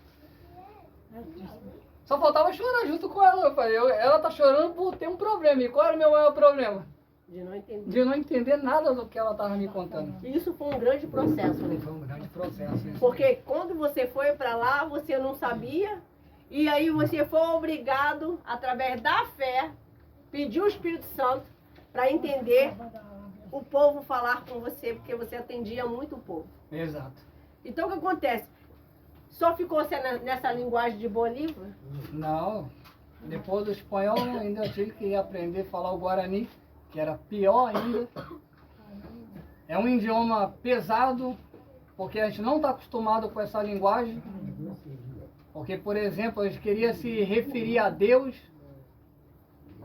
Só faltava chorar junto com ela. Eu falei, ela tá chorando por ter um problema. E qual era o meu maior problema? De não entender. De não entender nada do que ela estava me contando. E isso foi um grande processo, né? Foi um grande processo. Isso. Porque quando você foi para lá, você não sabia. E aí você foi obrigado, através da fé, pedir o Espírito Santo para entender o povo falar com você, porque você atendia muito o povo. Exato. Então o que acontece? Só ficou você nessa linguagem de Bolívar? Não. Depois do espanhol, ainda tive que aprender a falar o Guarani, que era pior ainda. É um idioma pesado, porque a gente não está acostumado com essa linguagem. Porque, por exemplo, a gente queria se referir a Deus.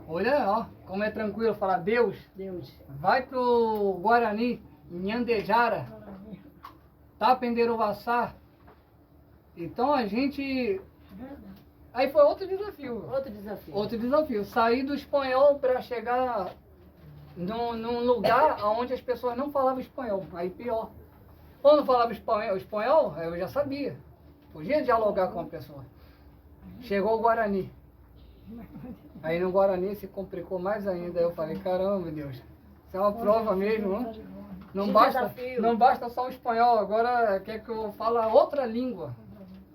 Olha, ó, como é tranquilo falar Deus. Deus. Vai pro Guarani, Nhandejara, Tapenderovassá. Então a gente... Aí foi outro desafio. Outro desafio. Outro desafio. Sair do espanhol para chegar num lugar onde as pessoas não falavam espanhol. Aí pior. Quando falava espanhol, eu já sabia. Podia dialogar com a pessoa. Chegou o Guarani. Aí no Guarani se complicou mais ainda. Eu falei, caramba, Deus, isso é uma prova mesmo, não? Não basta só o espanhol, agora quer que eu fale outra língua.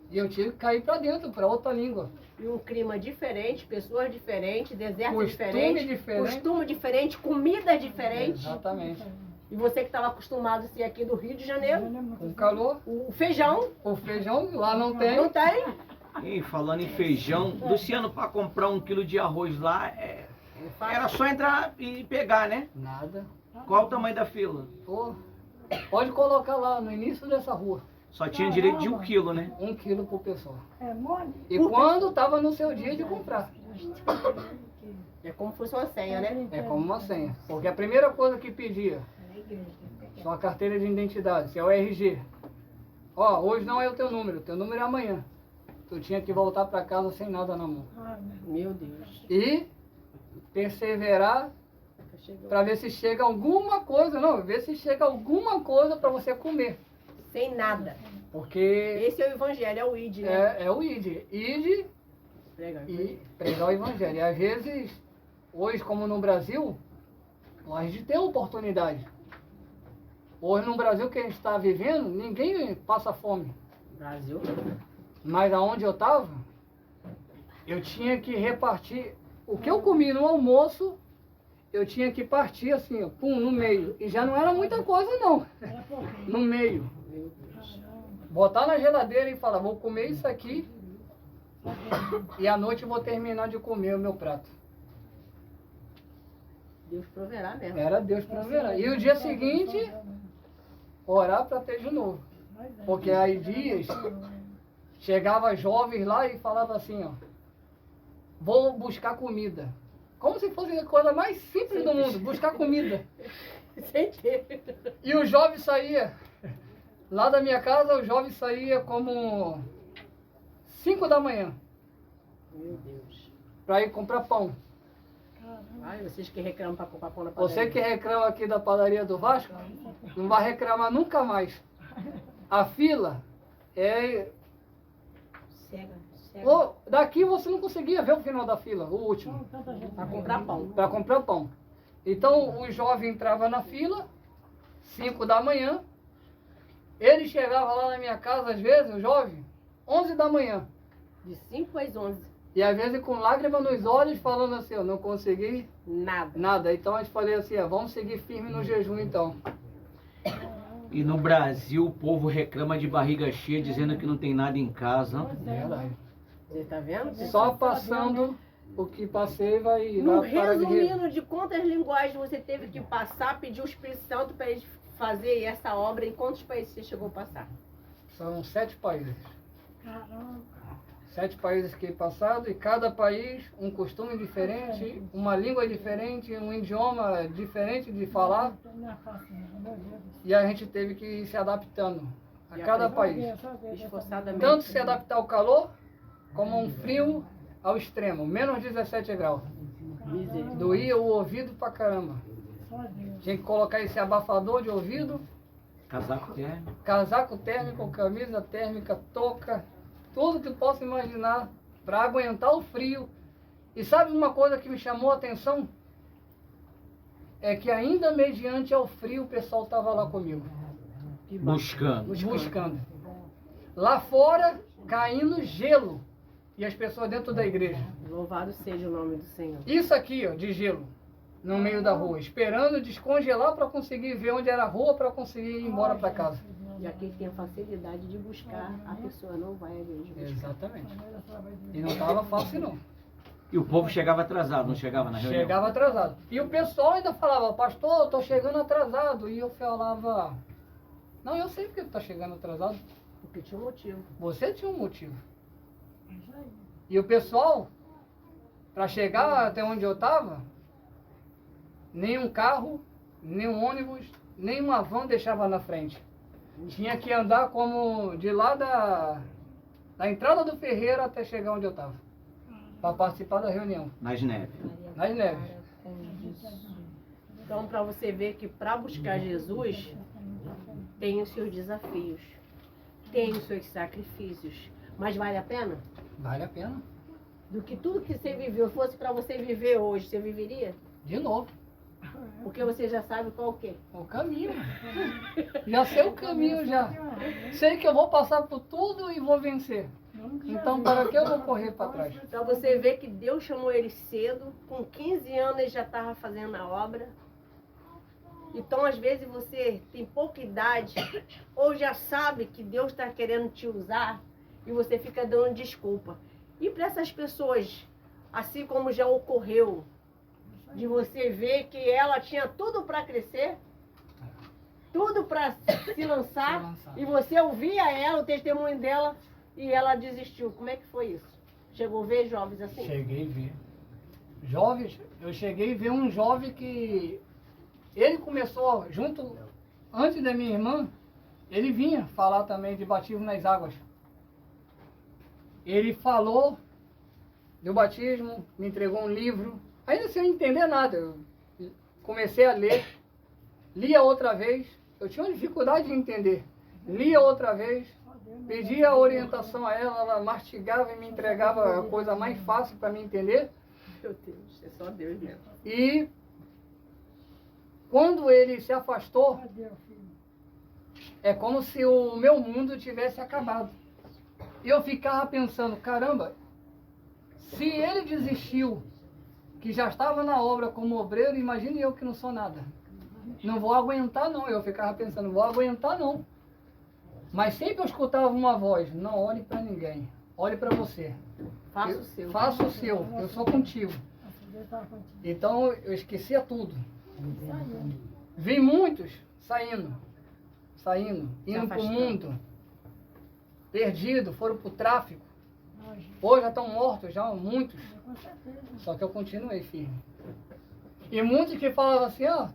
E eu tive que cair para dentro, para outra língua. E um clima diferente, pessoas diferentes, deserto Costume diferente, costume diferente, comida diferente. Exatamente. E você que estava acostumado a ser aqui do Rio de Janeiro, Com calor, o feijão o feijão lá não tem. não tem. E falando em feijão, Luciano, para comprar 1 quilo de arroz lá, era só entrar e pegar, né? Nada. Qual o tamanho da fila? Pô, pode colocar lá no início dessa rua. Só tinha direito de 1 quilo, né? 1 quilo por pessoa. É mole? E quando estava no seu dia de comprar. É como se fosse uma senha, né? É como uma senha. Porque a primeira coisa que pedia, sua carteira de identidade, seu RG. Ó, hoje não é o teu número é amanhã. Tu tinha que voltar para casa sem nada na mão. Meu Deus. E perseverar para ver se chega alguma coisa, não, ver se chega alguma coisa para você comer. Sem nada. Porque Esse é o evangelho, é o ID, né? é o ID. ID Prega. e pregar o evangelho. E às vezes, hoje como no Brasil, a gente tem oportunidade. Hoje no Brasil que a gente está vivendo, ninguém passa fome. Brasil. Mas aonde eu estava, eu tinha que repartir o que eu comi no almoço, eu tinha que partir assim, ó, pum, no meio. E já não era muita coisa não, Era pouquinho. no meio. Botar na geladeira e falar, vou comer isso aqui e à noite eu vou terminar de comer o meu prato. Deus proverá mesmo. Era Deus proverá. E o dia seguinte, orar para ter de novo. Porque aí dias, chegava jovens lá e falava assim, ó, vou buscar comida. Como se fosse a coisa mais simples do mundo, buscar comida. Sem ter. E o jovem saía, lá da minha casa, o jovem saía como 5 da manhã, Meu Deus. para ir comprar pão. Ai, vocês que reclamam para comprar pão na padaria. Você que reclama aqui da padaria do Vasco, não vai reclamar nunca mais. A fila é... Cega. Ô, daqui você não conseguia ver o final da fila, o último, Tanta gente. Para comprar pão. para comprar pão. Então o jovem entrava na fila, 5 da manhã, ele chegava lá na minha casa, às vezes, o jovem, 11 da manhã. De 5 às 11. E às vezes com lágrimas nos olhos, falando assim, eu não consegui Nada. nada. Então a gente falei assim, ó, vamos seguir firme no jejum então. E no Brasil o povo reclama de barriga cheia, dizendo que não tem nada em casa. Verdade. Você tá vendo? Só passando o que passei vai No parar de rir. resumindo de quantas linguagens você teve que passar, pedir o Espírito Santo para eles fazer essa obra, em quantos países você chegou a passar? São 7 países. Caramba. 7 países que passado e cada país um costume diferente, uma língua diferente, um idioma diferente de falar Não é fácil, não. Meu Deus. e a gente teve que ir se adaptando a E cada aprender. país. Só ver, Esforçadamente. Tanto se adaptar ao calor como um frio ao extremo, menos 17 graus. Misericórdia. Doía o ouvido pra caramba. Só Deus. Tinha que colocar esse abafador de ouvido, Casaco térmico. casaco térmico, camisa térmica, touca, tudo que possa imaginar para aguentar o frio. E sabe uma coisa que me chamou a atenção? É que ainda mediante ao frio o pessoal estava lá comigo, Buscando. buscando. Lá fora, caindo gelo. E as pessoas dentro da igreja. Louvado seja o nome do Senhor. Isso aqui, ó, de gelo, no meio da rua, esperando descongelar para conseguir ver onde era a rua, para conseguir ir embora para casa. E aqui tem a facilidade de buscar, a pessoa não vai à igreja buscar. Exatamente. E não estava fácil não. E o povo chegava atrasado, não chegava na reunião? Chegava atrasado. E o pessoal ainda falava, pastor, eu tô chegando atrasado. E eu falava, não, eu sei porque tu tá chegando atrasado. Porque tinha um motivo. Você tinha um motivo. E o pessoal, para chegar até onde eu estava, nenhum carro, nenhum ônibus, nenhuma van deixava na frente. Tinha que andar como de lá da entrada do Ferreira até chegar onde eu estava. Para participar da reunião. Nas neves. Nas neves. Então, para você ver que para buscar Jesus, tem os seus desafios, tem os seus sacrifícios. Mas vale a pena? Vale a pena. Do que tudo que você viveu, fosse para você viver hoje, você viveria? De novo. Porque você já sabe qual o quê? O caminho. Já sei o caminho já. Sei que eu vou passar por tudo e vou vencer. Então para que eu vou correr para trás? Para você ver que Deus chamou ele cedo, com 15 anos ele já estava fazendo a obra. Então às vezes você tem pouca idade, ou já sabe que Deus está querendo te usar, e você fica dando desculpa. E para essas pessoas, assim como já ocorreu, de você ver que ela tinha tudo para crescer, tudo para se lançar, e você ouvia ela, o testemunho dela, e ela desistiu. Como é que foi isso? Chegou a ver jovens assim? Cheguei a ver. Jovens, eu cheguei a ver um jovem que ele começou junto, antes da minha irmã, ele vinha falar também de batismo nas águas. Ele falou do batismo, me entregou um livro, ainda sem entender nada. Eu comecei a ler, lia outra vez, eu tinha uma dificuldade de entender. Lia outra vez, pedia a orientação a ela, ela mastigava e me entregava a coisa mais fácil para me entender. Meu Deus, é só Deus mesmo. E quando ele se afastou, é como se o meu mundo tivesse acabado. E eu ficava pensando, caramba, se ele desistiu que já estava na obra como obreiro, imagine eu que não sou nada. Não vou aguentar não, eu ficava pensando, não vou aguentar não. Mas sempre eu escutava uma voz, não olhe para ninguém, olhe para você. Faça o seu. Faça o seu, eu sou contigo. Deus estava contigo. Então eu esquecia tudo. Vi muitos saindo, indo para o afastando. mundo, perdido, foram para o tráfico. Hoje, Hoje já estão mortos, já muitos. com certeza. Só que eu continuei firme. E muitos que falavam assim, ó,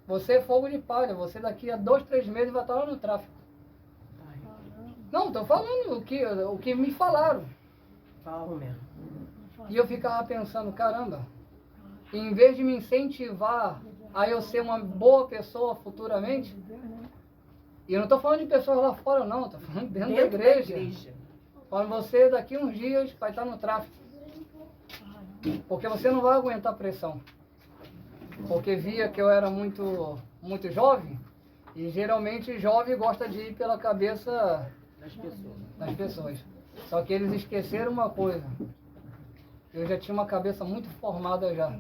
você é fogo de palha, você daqui a 2, 3 meses vai estar lá no tráfico. Não, estou falando o que me falaram. Fala mesmo. E eu ficava pensando, caramba, em vez de me incentivar a eu ser uma boa pessoa futuramente, e eu não estou falando de pessoas lá fora não, estou falando dentro da igreja. Falando, você daqui uns dias vai estar no tráfico. Porque você não vai aguentar pressão. Porque via que eu era muito jovem, e geralmente jovem gosta de ir pela cabeça das pessoas. Só que eles esqueceram uma coisa. Eu já tinha uma cabeça muito formada já.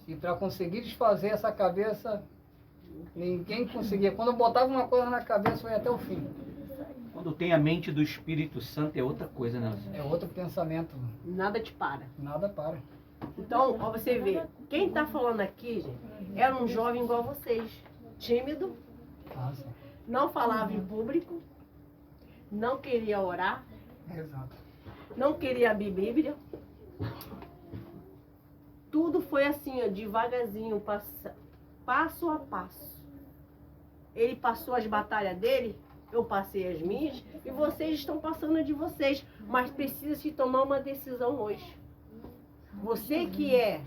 E para conseguir desfazer essa cabeça, ninguém conseguia. Quando eu botava uma coisa na cabeça, eu ia até o fim. Quando tem a mente do Espírito Santo é outra coisa, né? É outro pensamento. Nada te para. Nada para. Então, ó, você vê, quem tá falando aqui, gente, era um jovem igual vocês. Tímido, Nossa. não falava em público, não queria orar, Exato. não queria abrir Bíblia. Tudo foi assim, ó, devagarzinho, passo a passo. Ele passou as batalhas dele, eu passei as minhas, e vocês estão passando a de vocês. Mas precisa se tomar uma decisão hoje. Você que é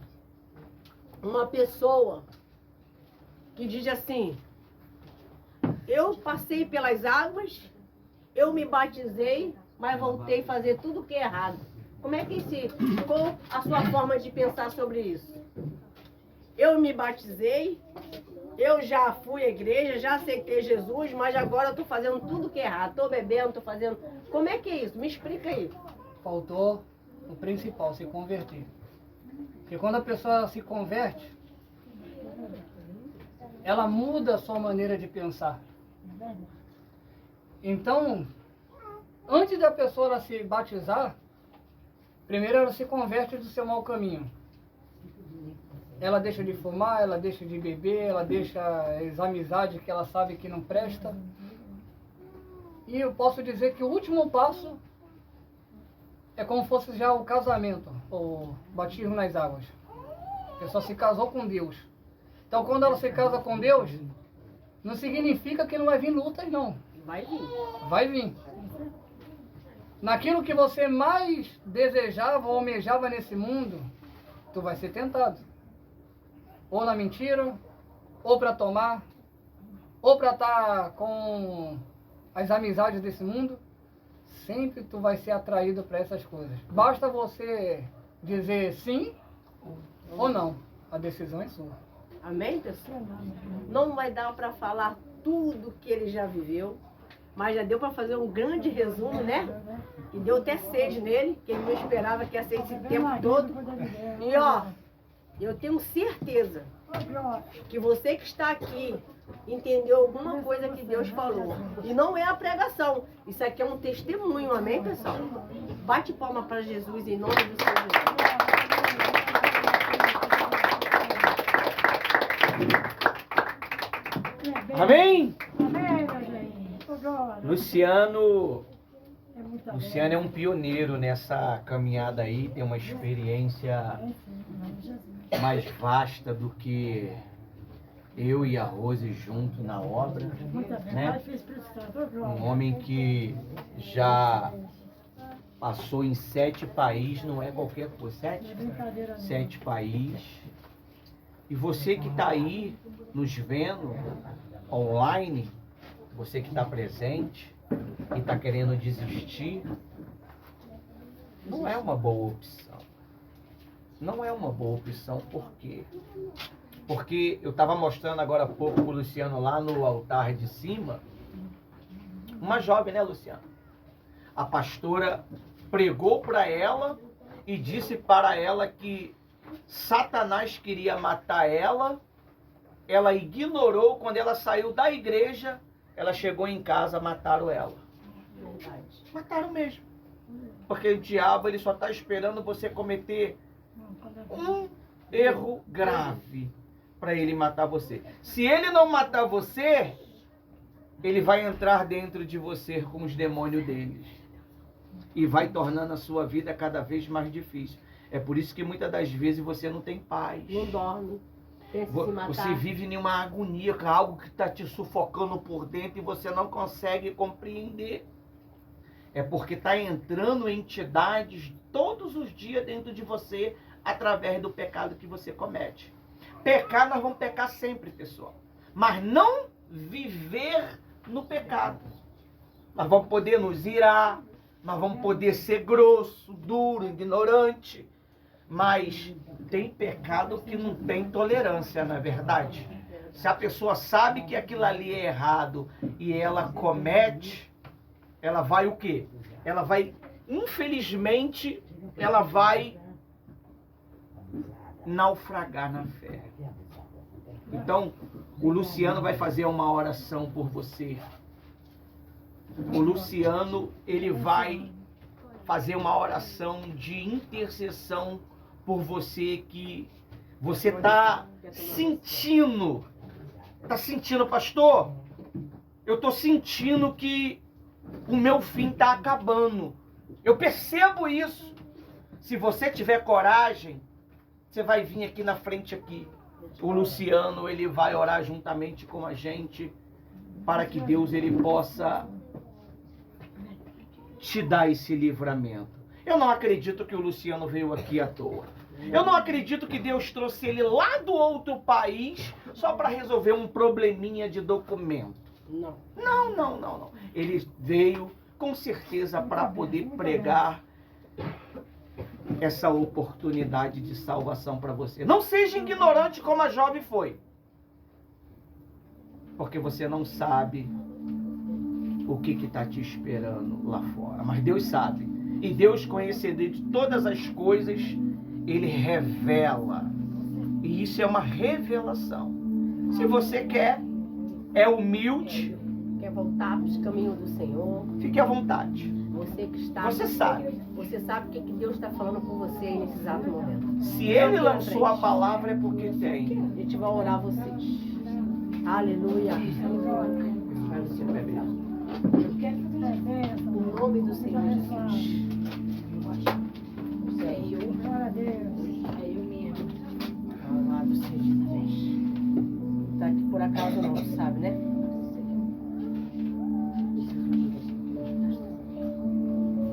uma pessoa que diz assim, eu passei pelas águas, eu me batizei, mas voltei a fazer tudo que é errado. Como é que ficou a sua forma de pensar sobre isso? Eu me batizei, eu já fui à igreja, já aceitei Jesus, mas agora eu estou fazendo tudo que é errado. Estou bebendo, estou fazendo... Como é que é isso? Me explica aí. Faltou o principal, se converter. Porque quando a pessoa se converte, ela muda a sua maneira de pensar. Então, antes da pessoa ela se batizar, primeiro ela se converte do seu mau caminho. Ela deixa de fumar, ela deixa de beber, ela deixa as amizades que ela sabe que não presta. E eu posso dizer que o último passo é como fosse já o casamento, o batismo nas águas. A pessoa se casou com Deus. Então quando ela se casa com Deus, não significa que não vai vir lutas, não. Vai vir. Vai vir. Naquilo que você mais desejava ou almejava nesse mundo, tu vai ser tentado. Ou na mentira, ou para tomar, ou para estar com as amizades desse mundo. Sempre tu vai ser atraído para essas coisas. Basta você dizer sim ou não. A decisão é sua. Amém, pessoal? Não vai dar para falar tudo que ele já viveu, mas já deu para fazer um grande resumo, né? E deu até 6 nele, que ele não esperava que ia ser esse tempo todo. E ó, eu tenho certeza que você que está aqui entendeu alguma coisa que Deus falou. E não é a pregação. Isso aqui é um testemunho, amém, pessoal? Bate palma para Jesus em nome do Senhor Jesus. Amém? Amém, meu gente. Ô, glória. Luciano É muito Luciano é um pioneiro nessa caminhada aí, tem uma experiência bem, em nome de Jesus. mais vasta do que eu e a Rose junto na obra, Muita fé. né? Pai, Filho, Espírito Santo. Ô, glória. Um homem que já passou em 7 países, não é qualquer coisa, 7? Não é brincadeira, não. 7 países. E você que está aí nos vendo online, você que está presente e está querendo desistir, não é uma boa opção. Não é uma boa opção, por quê? Porque eu estava mostrando agora há pouco para o Luciano lá no altar de cima, uma jovem, né, Luciano? A pastora pregou para ela e disse para ela que Satanás queria matar ela. Ela ignorou. Quando ela saiu da igreja, ela chegou em casa, mataram ela. Mataram mesmo. Porque o diabo, ele só está esperando você cometer um erro grave para ele matar você. Se ele não matar você, ele vai entrar dentro de você com os demônios deles e vai tornando a sua vida cada vez mais difícil. É por isso que muitas das vezes você não tem paz. Não dorme. Pensa em se matar. Você vive em uma agonia, algo que está te sufocando por dentro e você não consegue compreender. É porque está entrando entidades todos os dias dentro de você através do pecado que você comete. Pecar, nós vamos pecar sempre, pessoal. Mas não viver no pecado. Nós vamos poder nos irar, nós vamos poder ser grosso, duro, ignorante. Mas tem pecado que não tem tolerância, não é verdade? Se a pessoa sabe que aquilo ali é errado e ela comete, ela vai o quê? Ela vai, infelizmente, ela vai naufragar na fé. Então, o Luciano vai fazer uma oração por você. O Luciano, ele vai fazer uma oração de intercessão por você, que você está sentindo. Está sentindo, pastor? Eu estou sentindo que o meu fim está acabando. Eu percebo isso. Se você tiver coragem, você vai vir aqui na frente aqui. O Luciano, ele vai orar juntamente com a gente para que Deus, ele possa te dar esse livramento. Eu não acredito que o Luciano veio aqui à toa. Eu não acredito que Deus trouxe ele lá do outro país só para resolver um probleminha de documento. Não. Não. Ele veio com certeza para poder pregar essa oportunidade de salvação para você. Não seja ignorante como a jovem foi. Porque você não sabe o que está te esperando lá fora. Mas Deus sabe. E Deus, conhecedor de todas as coisas, Ele revela. E isso é uma revelação. Se você quer, é humilde, Quer voltar para os caminhos do Senhor. fique à vontade. Você que está... Você sabe. Você sabe o que Deus está falando com você aí nesse exato momento. Se Ele lançou a palavra, é porque tem. A gente vai orar vocês. Aleluia. Vai, Luciano, vai brilhar. O nome do Senhor Jesus. É eu. Glória a Deus. É eu mesmo. Amado seja Deus. Não tá aqui por acaso não, sabe, né?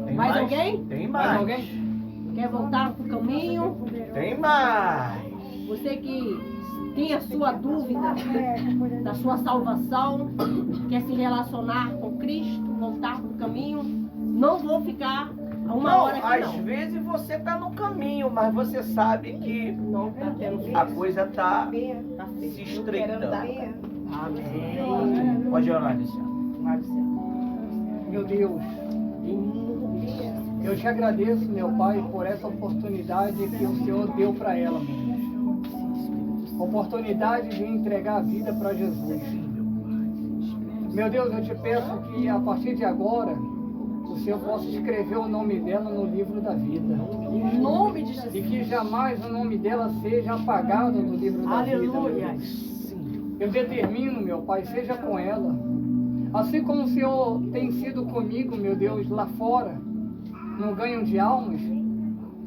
Tem Mais alguém? Tem Mais mais. alguém? Quer voltar pro caminho? Tem mais. Você que tem a sua dúvida da sua salvação, quer se relacionar com Cristo, voltar pro caminho, não vou ficar uma hora aqui às não. vezes você está no caminho, mas você sabe que Não tá tendo a coisa está tá se feio. estreitando. Amém. Pode orar, Luciano. Vai, Luciano. Meu Deus, eu te agradeço, meu Pai, por essa oportunidade que o Senhor deu para ela, meu Deus. Oportunidade de entregar a vida para Jesus. Meu Deus, eu te peço que a partir de agora o Senhor possa escrever o nome dela no livro da vida. Em nome de Jesus. E que jamais o nome dela seja apagado no livro da vida. Aleluia. Meu Deus. Eu determino, meu Pai, seja com ela. Assim como o Senhor tem sido comigo, meu Deus, lá fora, no ganho de almas,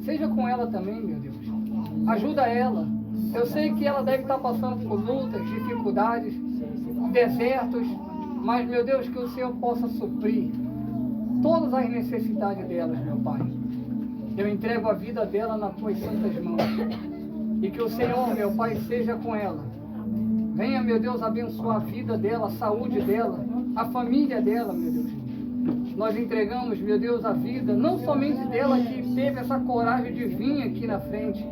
seja com ela também, meu Deus. Ajuda ela. Eu sei que ela deve estar passando por lutas, dificuldades, desertos, mas, meu Deus, que o Senhor possa suprir todas as necessidades delas, meu Pai. Eu entrego a vida dela nas tuas santas mãos. E que o Senhor, meu Pai, seja com ela. Venha, meu Deus, abençoar a vida dela, a saúde dela, a família dela, meu Deus. Nós entregamos, meu Deus, a vida, não somente dela que teve essa coragem de vir aqui na frente,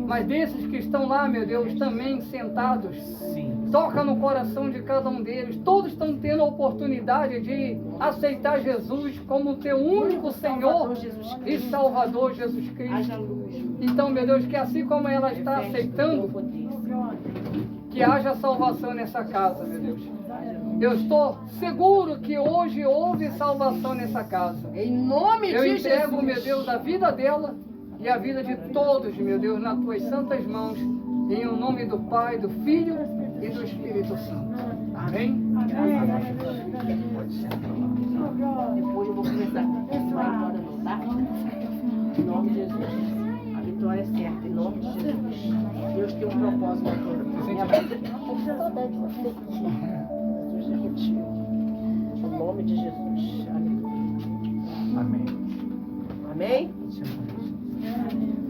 mas desses que estão lá, meu Deus, também sentados. Sim. Toca no coração de cada um deles. Todos estão tendo a oportunidade de aceitar Jesus como teu único Senhor e Salvador Jesus Cristo. Então, meu Deus, que assim como ela está aceitando, que haja salvação nessa casa, meu Deus. Eu estou seguro que hoje houve salvação nessa casa. Em nome de Eu Jesus. entrego, meu Deus, a vida dela e a vida de todos, meu Deus, nas tuas santas mãos. Em o nome do Pai, do Filho e do Espírito Santo. Amém? Depois eu vou começar a vitória não, tá? Em nome de Jesus. A vitória é certa, em nome de Jesus. Deus tem um propósito na tua vida. Em nome de Jesus. Aleluia. Amém. Amém? Sim. Amém.